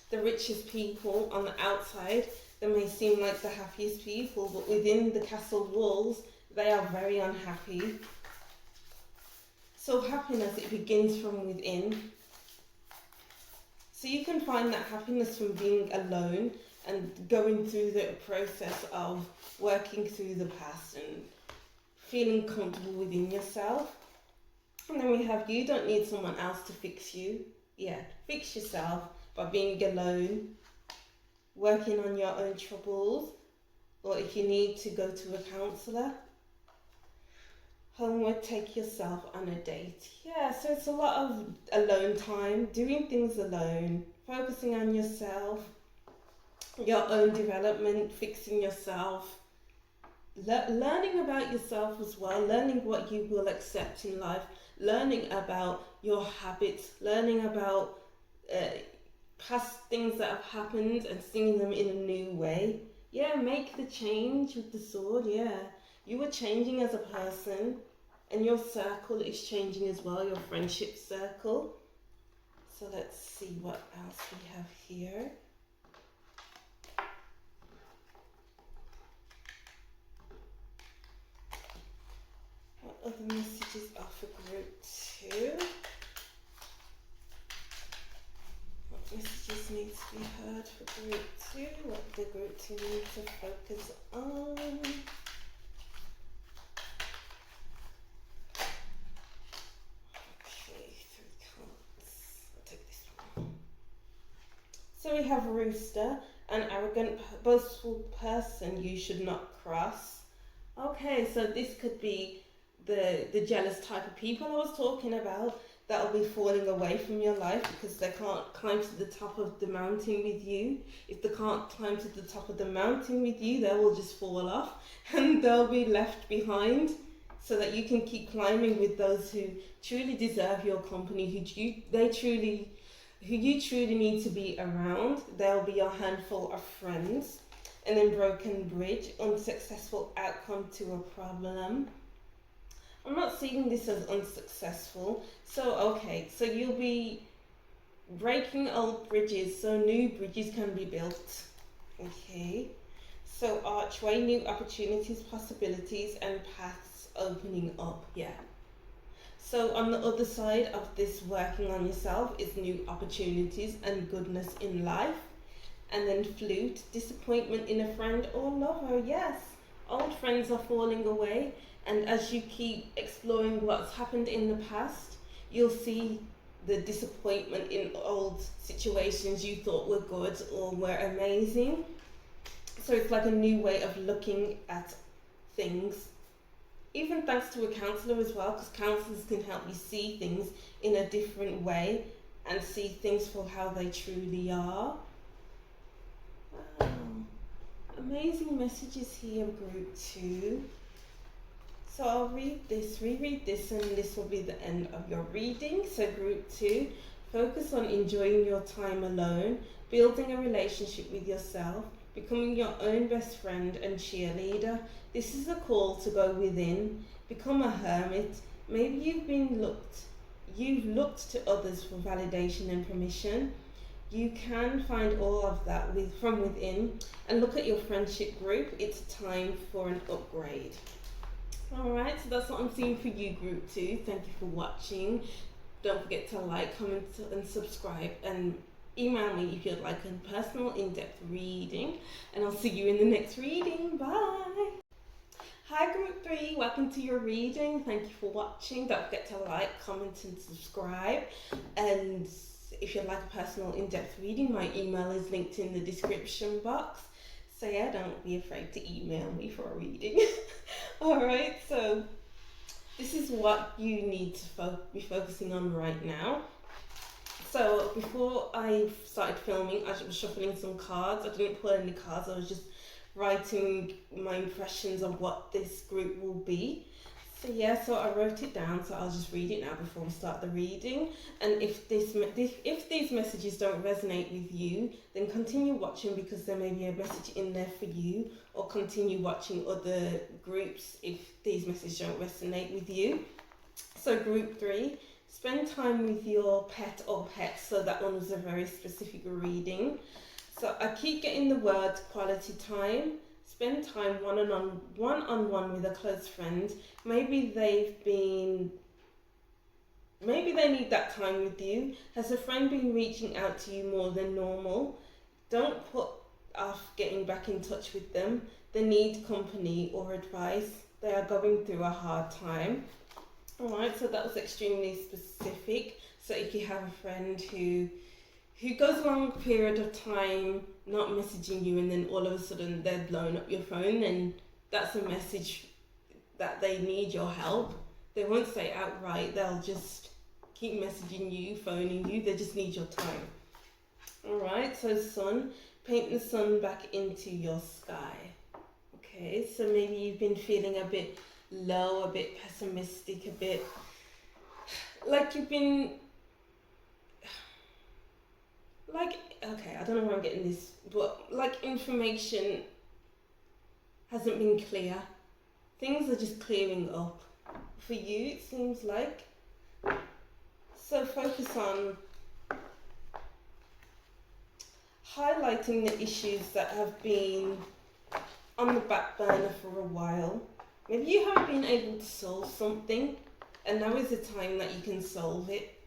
The richest people on the outside, they may seem like the happiest people, but within the castle walls, they are very unhappy. So happiness, it begins from within. So you can find that happiness from being alone and going through the process of working through the past and feeling comfortable within yourself. And then we have, you don't need someone else to fix you. Yeah, fix yourself by being alone, working on your own troubles, or if you need to go to a counsellor. Homework, take yourself on a date. Yeah, so it's a lot of alone time, doing things alone, focusing on yourself, your own development, fixing yourself, learning about yourself as well, learning what you will accept in life, learning about your habits, learning about past things that have happened and seeing them in a new way. Yeah, make the change with the sword. Yeah, you are changing as a person, and your circle is changing as well, your friendship circle. So let's see what else we have here. What other messages are for group 2? What messages need to be heard for group 2? What the group 2 need to focus on? Okay, 3 cards. I'll take this one. So we have Rooster, an arrogant, boastful person you should not cross. Okay, so this could be the jealous type of people I was talking about that will be falling away from your life because they can't climb to the top of the mountain with you. If they can't climb to the top of the mountain with you, they will just fall off and they'll be left behind, so that you can keep climbing with those who truly deserve your company, who you truly need to be around. They'll be your handful of friends. And then broken bridge, unsuccessful outcome to a problem. I'm not seeing this as unsuccessful. So, okay, so you'll be breaking old bridges so new bridges can be built. Okay, so archway, new opportunities, possibilities, and paths opening up. Yeah. So on the other side of this working on yourself is new opportunities and goodness in life. And then flute, disappointment in a friend or lover. Yes, old friends are falling away. And as you keep exploring what's happened in the past, you'll see the disappointment in old situations you thought were good or were amazing. So it's like a new way of looking at things. Even thanks to a counsellor as well, because counsellors can help you see things in a different way and see things for how they truly are. Wow. Amazing messages here, group 2. So I'll reread this, and this will be the end of your reading. So group 2, focus on enjoying your time alone, building a relationship with yourself, becoming your own best friend and cheerleader. This is a call to go within, become a hermit. Maybe you've looked to others for validation and permission. You can find all of that from within, and look at your friendship group. It's time for an upgrade. Alright, so that's what I'm seeing for you, group 2. Thank you for watching. Don't forget to like, comment, and subscribe, and email me if you'd like a personal in-depth reading, and I'll see you in the next reading. Bye! Hi group 3, welcome to your reading. Thank you for watching. Don't forget to like, comment, and subscribe. And if you'd like a personal in-depth reading, my email is linked in the description box. So yeah, don't be afraid to email me for a reading. Alright, so this is what you need to be focusing on right now. So before I started filming, I was shuffling some cards. I didn't pull any cards, I was just writing my impressions of what this group will be. So yeah, so I wrote it down, so I'll just read it now before we start the reading. And if these messages don't resonate with you, then continue watching, because there may be a message in there for you, or continue watching other groups if these messages don't resonate with you. So group 3, spend time with your pet or pets. So that one was a very specific reading. So I keep getting the word quality time. Spend time one-on-one with a close friend. Maybe they need that time with you. Has a friend been reaching out to you more than normal? Don't put off getting back in touch with them. They need company or advice. They are going through a hard time. Alright, so that was extremely specific. So if you have a friend who goes a long period of time not messaging you, and then all of a sudden they're blowing up your phone, then that's a message that they need your help. They won't say outright, they'll just keep messaging you, phoning you, they just need your time. Alright, so Sun, paint the sun back into your sky. Okay, so maybe you've been feeling a bit low, a bit pessimistic, a bit like you've been like, okay, I don't know where I'm getting this, but like information hasn't been clear. Things are just clearing up for you, it seems like. So focus on highlighting the issues that have been on the back burner for a while. Maybe you haven't been able to solve something, and now is the time that you can solve it.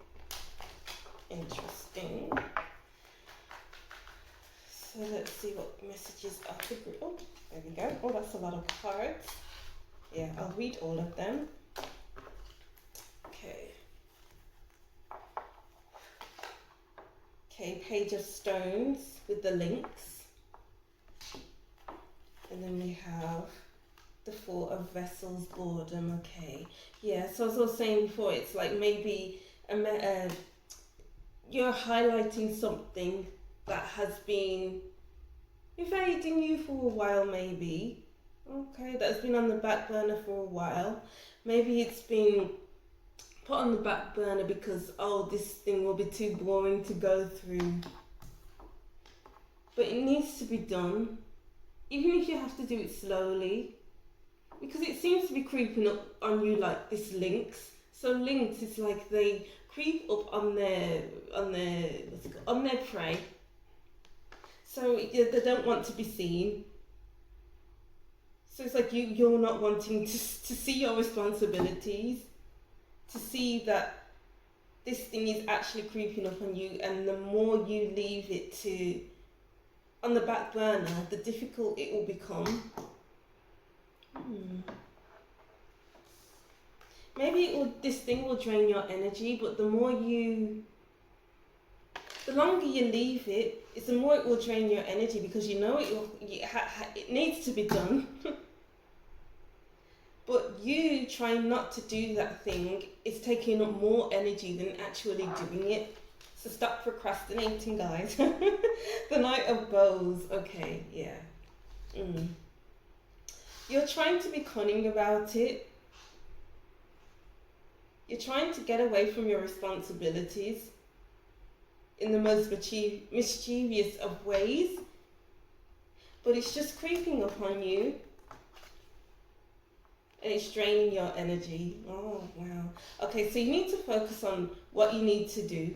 Interesting. So let's see what messages are the group. Oh, there we go. Oh, that's a lot of cards. Yeah, I'll read all of them. Okay. Okay, Page of Stones with the links. And then we have the Four of Vessels, boredom. Okay. Yeah, so as I was saying before, it's like maybe you're highlighting something that has been evading you for a while, maybe. Okay, that's been on the back burner for a while. Maybe it's been put on the back burner because, oh, this thing will be too boring to go through. But it needs to be done, even if you have to do it slowly, because it seems to be creeping up on you like this lynx. So lynx is like they creep up on their prey. So they don't want to be seen. So it's like you're not wanting to see your responsibilities, to see that this thing is actually creeping up on you, and the more you leave it to on the back burner, the difficult it will become. Maybe this thing will drain your energy, but the longer you leave it, it's the more it will drain your energy, because you know it needs to be done. But you trying not to do that thing is taking up more energy than actually doing it. So stop procrastinating, guys. The Knight of Bows. Okay, yeah. You're trying to be cunning about it. You're trying to get away from your responsibilities in the most mischievous of ways, but it's just creeping upon you, and it's draining your energy. Oh, wow. Okay, so you need to focus on what you need to do.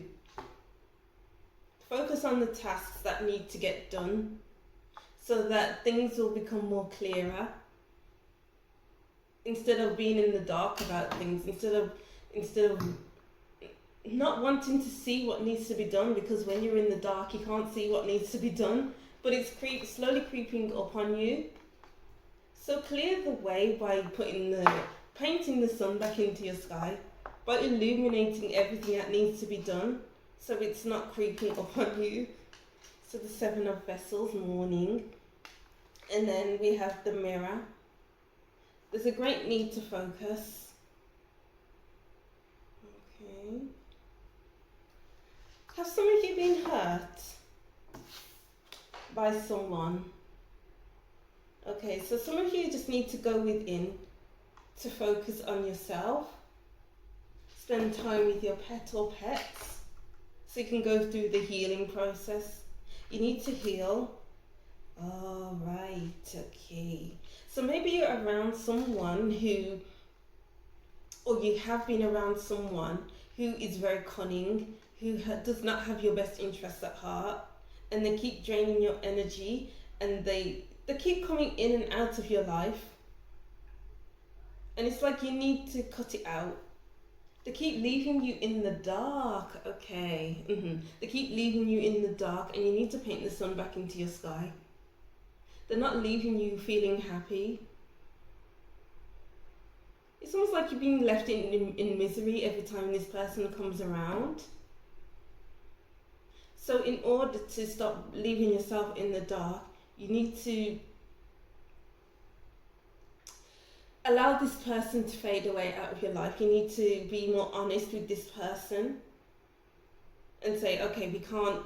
Focus on the tasks that need to get done, so that things will become more clearer. Instead of being in the dark about things, instead of not wanting to see what needs to be done, because when you're in the dark you can't see what needs to be done, but it's slowly creeping up on you. So clear the way by painting the sun back into your sky, by illuminating everything that needs to be done, so it's not creeping up on you. So the Seven of Vessels, morning, and then we have the Mirror. There's a great need to focus. Okay. Have some of you been hurt by someone? Okay, so some of you just need to go within to focus on yourself. Spend time with your pet or pets so you can go through the healing process. You need to heal. Oh, right, okay. So maybe you're around someone or you have been around someone who is very cunning, who does not have your best interests at heart, and they keep draining your energy, and they keep coming in and out of your life. And it's like you need to cut it out. They keep leaving you in the dark, okay. They keep leaving you in the dark, and you need to paint the sun back into your sky. They're not leaving you feeling happy. It's almost like you're being left in misery every time this person comes around. So in order to stop leaving yourself in the dark, you need to allow this person to fade away out of your life. You need to be more honest with this person and say, okay, we can't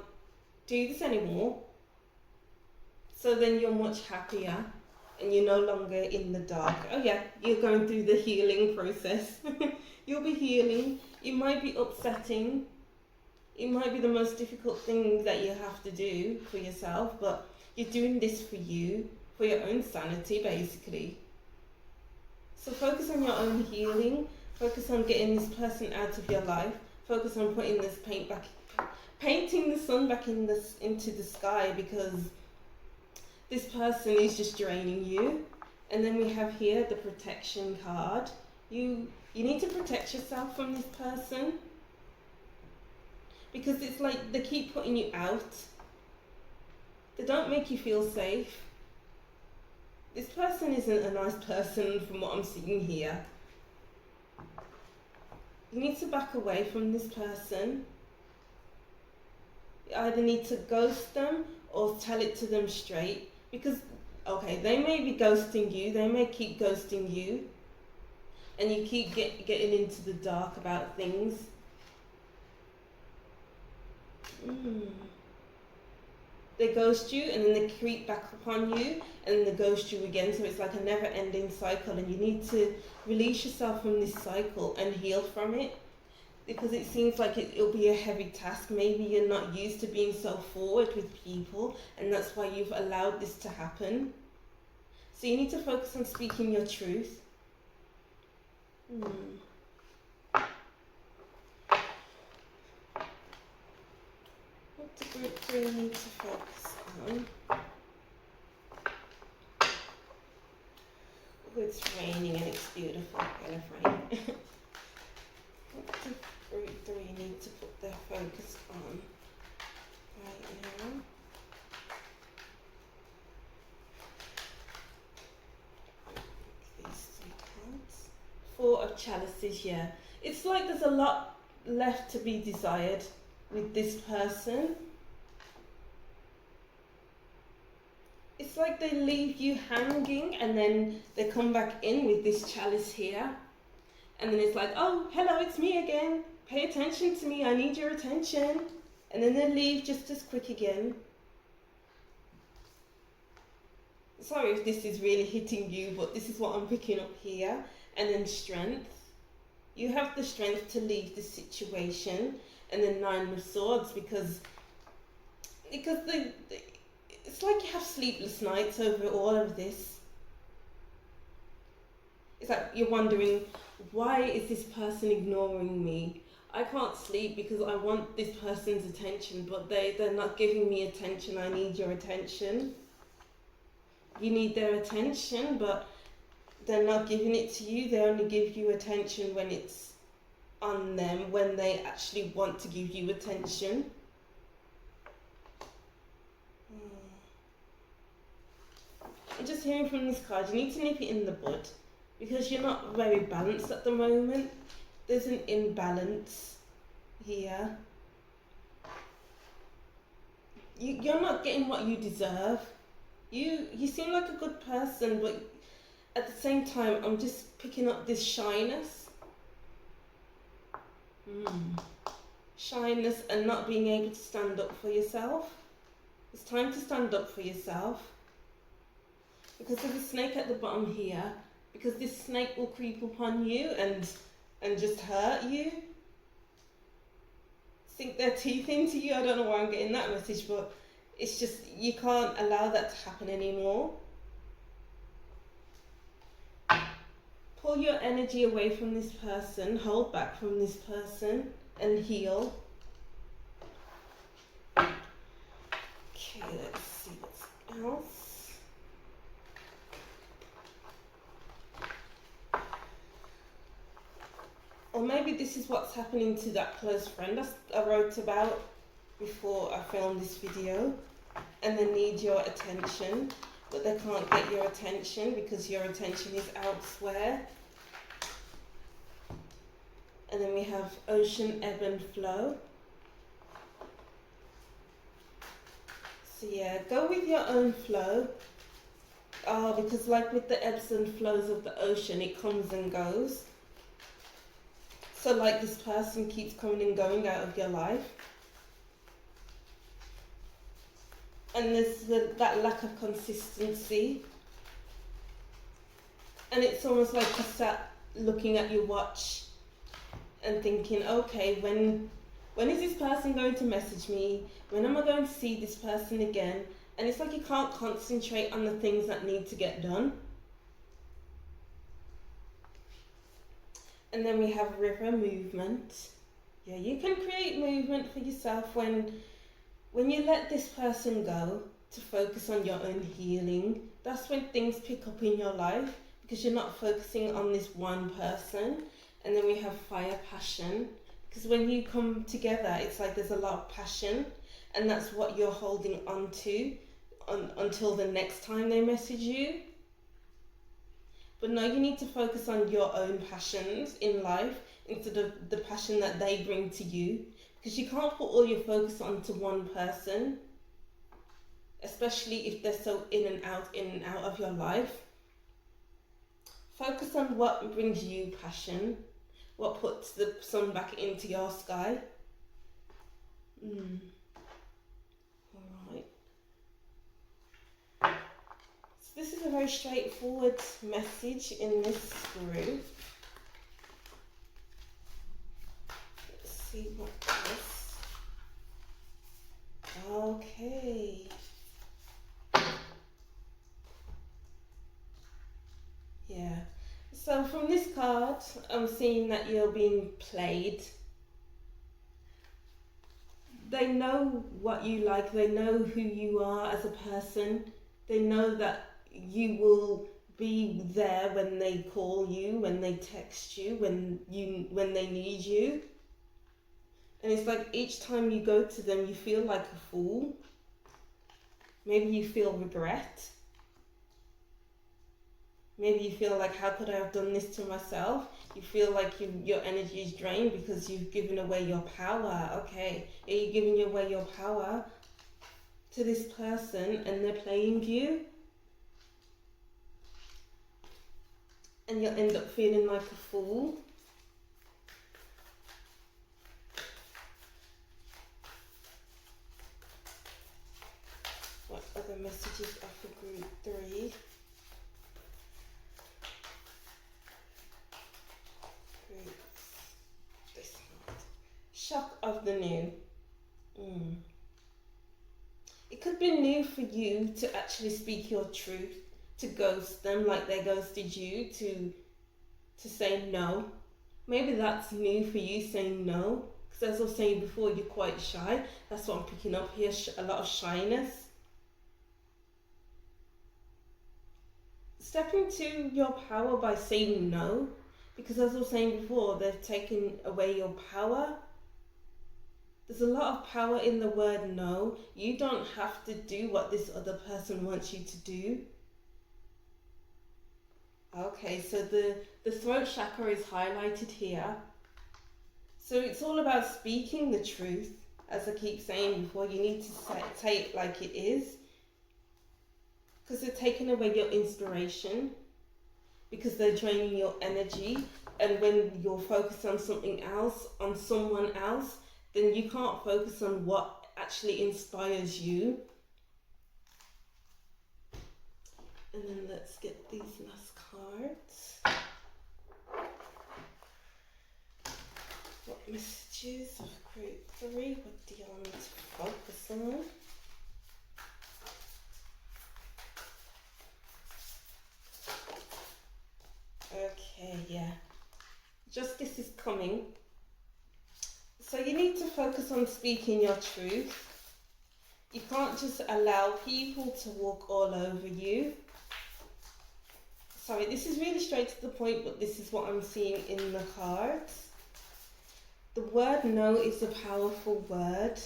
do this anymore. So then you're much happier and you're no longer in the dark. Oh yeah, you're going through the healing process. You'll be healing. It might be upsetting. It might be the most difficult thing that you have to do for yourself, but you're doing this for you, for your own sanity, basically. So focus on your own healing. Focus on getting this person out of your life. Focus on putting this painting the sun back into the sky, because this person is just draining you. And then we have here the protection card. You need to protect yourself from this person, because it's like they keep putting you out. They don't make you feel safe. This person isn't a nice person from what I'm seeing here. You need to back away from this person. You either need to ghost them or tell it to them straight, because, okay, they may be ghosting you, they may keep ghosting you, and you keep getting into the dark about things. They ghost you and then they creep back upon you and then they ghost you again, so it's like a never-ending cycle, and you need to release yourself from this cycle and heal from it, because it seems like it'll be a heavy task. Maybe you're not used to being so forward with people, and that's why you've allowed this to happen. So you need to focus on speaking your truth. What do group 3 need to focus on? Oh, it's raining and it's beautiful kind of rain. What do group 3 need to put their focus on right now? These 3 cards. 4 of chalices, yeah. It's like there's a lot left to be desired with this person. It's like they leave you hanging and then they come back in with this chalice here, and then it's like, oh, hello, it's me again, pay attention to me, I need your attention, and then they leave just as quick again. Sorry if this is really hitting you, but this is what I'm picking up here. And then strength. You have the strength to leave this situation. And then 9 of swords, because it's like you have sleepless nights over all of this. It's like you're wondering, why is this person ignoring me? I can't sleep because I want this person's attention, but they're not giving me attention. I need your attention. You need their attention, but they're not giving it to you. They only give you attention when it's on them, when they actually want to give you attention. I'm just hearing from this card, you need to nip it in the bud, because you're not very balanced at the moment. There's an imbalance here. You're not getting what you deserve. You seem like a good person, but at the same time, I'm just picking up this shyness. Shyness and not being able to stand up for yourself. It's time to stand up for yourself. Because there's a snake at the bottom here. Because this snake will creep upon you and just hurt you. Sink their teeth into you. I don't know why I'm getting that message, but it's just, you can't allow that to happen anymore. Pull your energy away from this person, hold back from this person, and heal. Okay, let's see what's else. Or maybe this is what's happening to that close friend I wrote about before I filmed this video, and they need your attention, but they can't get your attention because your attention is elsewhere. And then we have ocean, ebb and flow. So yeah, go with your own flow. Because like with the ebbs and flows of the ocean, it comes and goes. So like this person keeps coming and going out of your life. and there's that lack of consistency, and it's almost like you sat looking at your watch and thinking, okay, when is this person going to message me? When am I going to see this person again? And it's like you can't concentrate on the things that need to get done. And then we have river movement. Yeah, you can create movement for yourself when you let this person go to focus on your own healing. That's when things pick up in your life, because you're not focusing on this one person. And then we have fire, passion, because when you come together, it's like there's a lot of passion, and that's what you're holding on to until the next time they message you. But no, you need to focus on your own passions in life instead of the passion that they bring to you, because you can't put all your focus onto one person, especially if they're so in and out of your life. Focus on what brings you passion, what puts the sun back into your sky. Alright. So this is a very straightforward message in this group. Let's see what else. Okay. Yeah. So from this card, I'm seeing that you're being played. They know what you like. They know who you are as a person. They know that you will be there when they call you, when they text you, when they need you. And it's like each time you go to them, you feel like a fool. Maybe you feel regret. Maybe you feel like, how could I have done this to myself? You feel like your energy is drained because you've given away your power. Okay, are you giving away your power to this person and they're playing you? And you'll end up feeling like a fool. What other messages are for group 3? This one. Shock of the new. It could be new for you to actually speak your truth, to ghost them like they ghosted you, to say no. Maybe that's new for you, saying no. Because as I was saying before, you're quite shy. That's what I'm picking up here, a lot of shyness. Step into your power by saying no. Because as I was saying before, they've taken away your power. There's a lot of power in the word no. You don't have to do what this other person wants you to do. Okay, so the throat chakra is highlighted here. So it's all about speaking the truth. As I keep saying before, you need to say it like it is. Because they're taking away your inspiration. Because they're draining your energy. And when you're focused on something else, on someone else, then you can't focus on what actually inspires you. And then let's get these last cards. What messages of group 3? What do y'all need to focus on? Okay, yeah. Justice is coming. So you need to focus on speaking your truth. You can't just allow people to walk all over you. Sorry, this is really straight to the point, but this is what I'm seeing in the cards. The word no is a powerful word.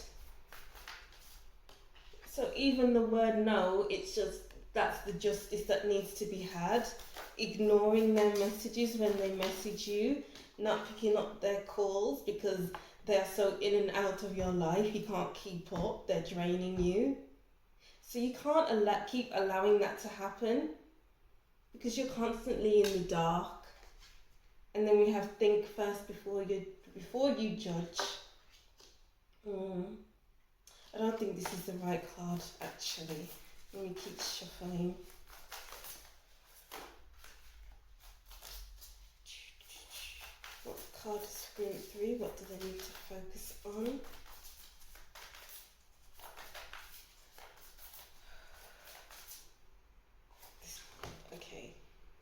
So even the word no, it's just, that's the justice that needs to be had. Ignoring their messages when they message you, not picking up their calls because they're so in and out of your life, you can't keep up, they're draining you. So you can't keep allowing that to happen because you're constantly in the dark. And then we have think first before you judge. I don't think this is the right card, actually. Let me keep shuffling. What card is group 3? What do they need to focus on? Okay.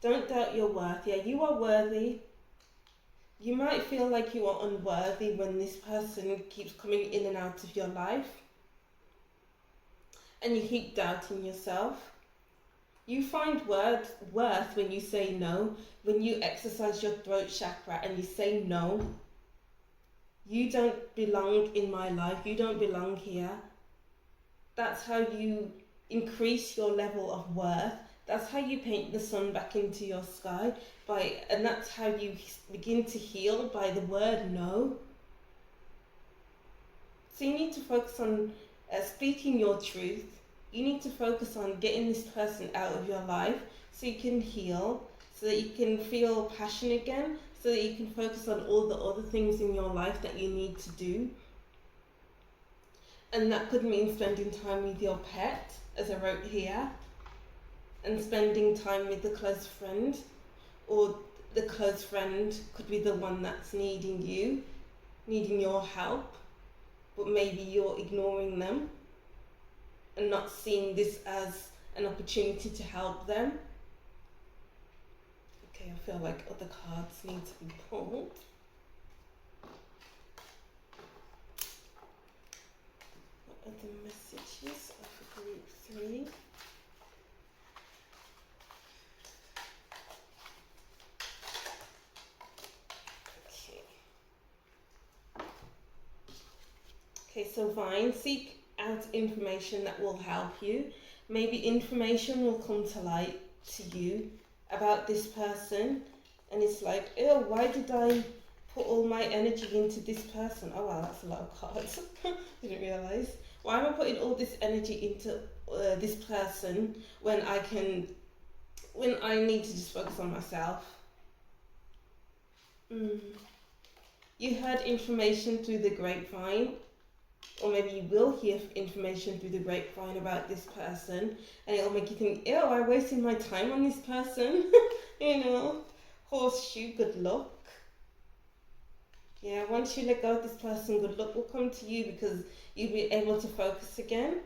Don't doubt your worth. Yeah, you are worthy. You might feel like you are unworthy when this person keeps coming in and out of your life. And you keep doubting yourself. You find worth when you say no, when you exercise your throat chakra and you say no. You don't belong in my life, you don't belong here. That's how you increase your level of worth. That's how you paint the sun back into your sky, and that's how you begin to heal, by the word no. So you need to focus on speaking your truth. You need to focus on getting this person out of your life so you can heal, so that you can feel passion again, so that you can focus on all the other things in your life that you need to do. And that could mean spending time with your pet, as I wrote here, and spending time with the close friend, or the close friend could be the one that's needing your help, but maybe you're ignoring them and not seeing this as an opportunity to help them. Okay, I feel like other cards need to be pulled. What are the messages of group 3? Okay, so Vine, seek out information that will help you. Maybe information will come to light to you about this person, and it's like, oh, why did I put all my energy into this person? Oh wow, that's a lot of cards. Didn't realise. Why am I putting all this energy into this person when I need to just focus on myself? You heard information through the grapevine, or maybe you will hear information through the grapevine about this person, and it'll make you think, ew, I wasted my time on this person. You know, horseshoe, good luck. Yeah, once you let go of this person, good luck will come to you because you'll be able to focus again.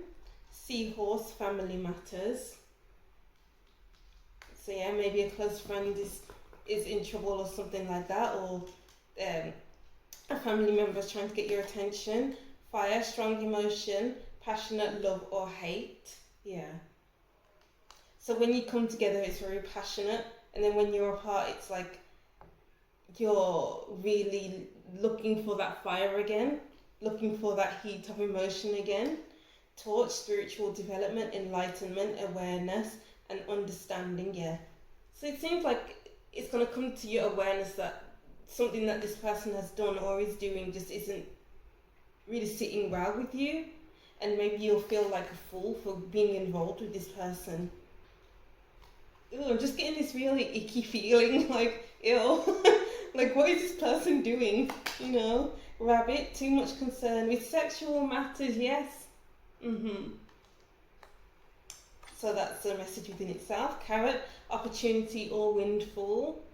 Seahorse, family matters. So yeah, maybe a close friend is in trouble or something like that, or a family member is trying to get your attention. Fire, strong emotion, passionate love or hate. Yeah. So when you come together, it's very passionate, and then when you're apart, it's like you're really looking for that fire again, looking for that heat of emotion again. Torch, spiritual development, enlightenment, awareness, and understanding. Yeah. So it seems like it's going to come to your awareness that something that this person has done or is doing just isn't really sitting well with you, and maybe you'll feel like a fool for being involved with this person. Ew, I'm just getting this really icky feeling, like, ew, like what is this person doing, you know? Rabbit, too much concern with sexual matters, yes. So that's a message within itself. Carrot, opportunity or windfall.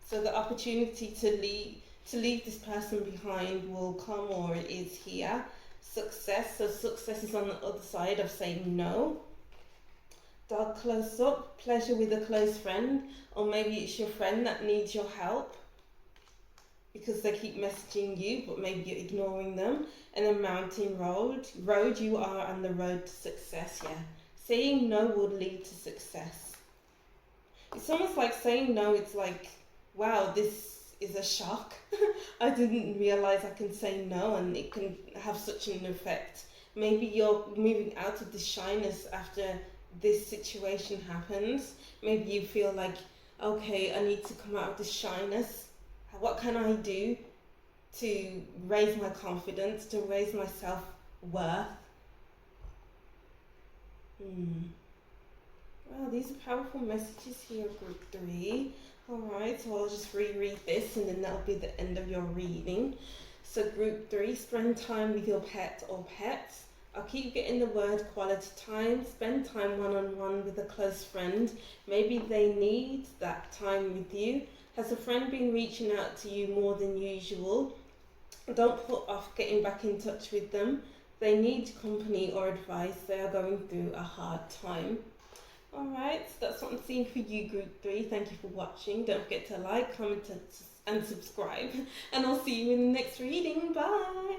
So the opportunity to leave this person behind will come, or it is here. Success, so success is on the other side of saying no. Dog close up, pleasure with a close friend, or maybe it's your friend that needs your help because they keep messaging you, but maybe you're ignoring them. And a mountain road, you are on the road to success, yeah. Saying no would lead to success. It's almost like saying no, it's like, wow, this is a shock. I didn't realise I can say no, and it can have such an effect. Maybe you're moving out of the shyness after this situation happens. Maybe you feel like, okay, I need to come out of this shyness. What can I do to raise my confidence, to raise my self-worth? Wow, these are powerful messages here, group 3. Alright, so I'll just reread this and then that'll be the end of your reading. So group 3, spend time with your pet or pets. I'll keep getting the word quality time. Spend time one-on-one with a close friend. Maybe they need that time with you. Has a friend been reaching out to you more than usual? Don't put off getting back in touch with them. They need company or advice. They are going through a hard time. Alright, so that's what I'm seeing for you, group 3. Thank you for watching. Don't forget to like, comment and subscribe. And I'll see you in the next reading. Bye!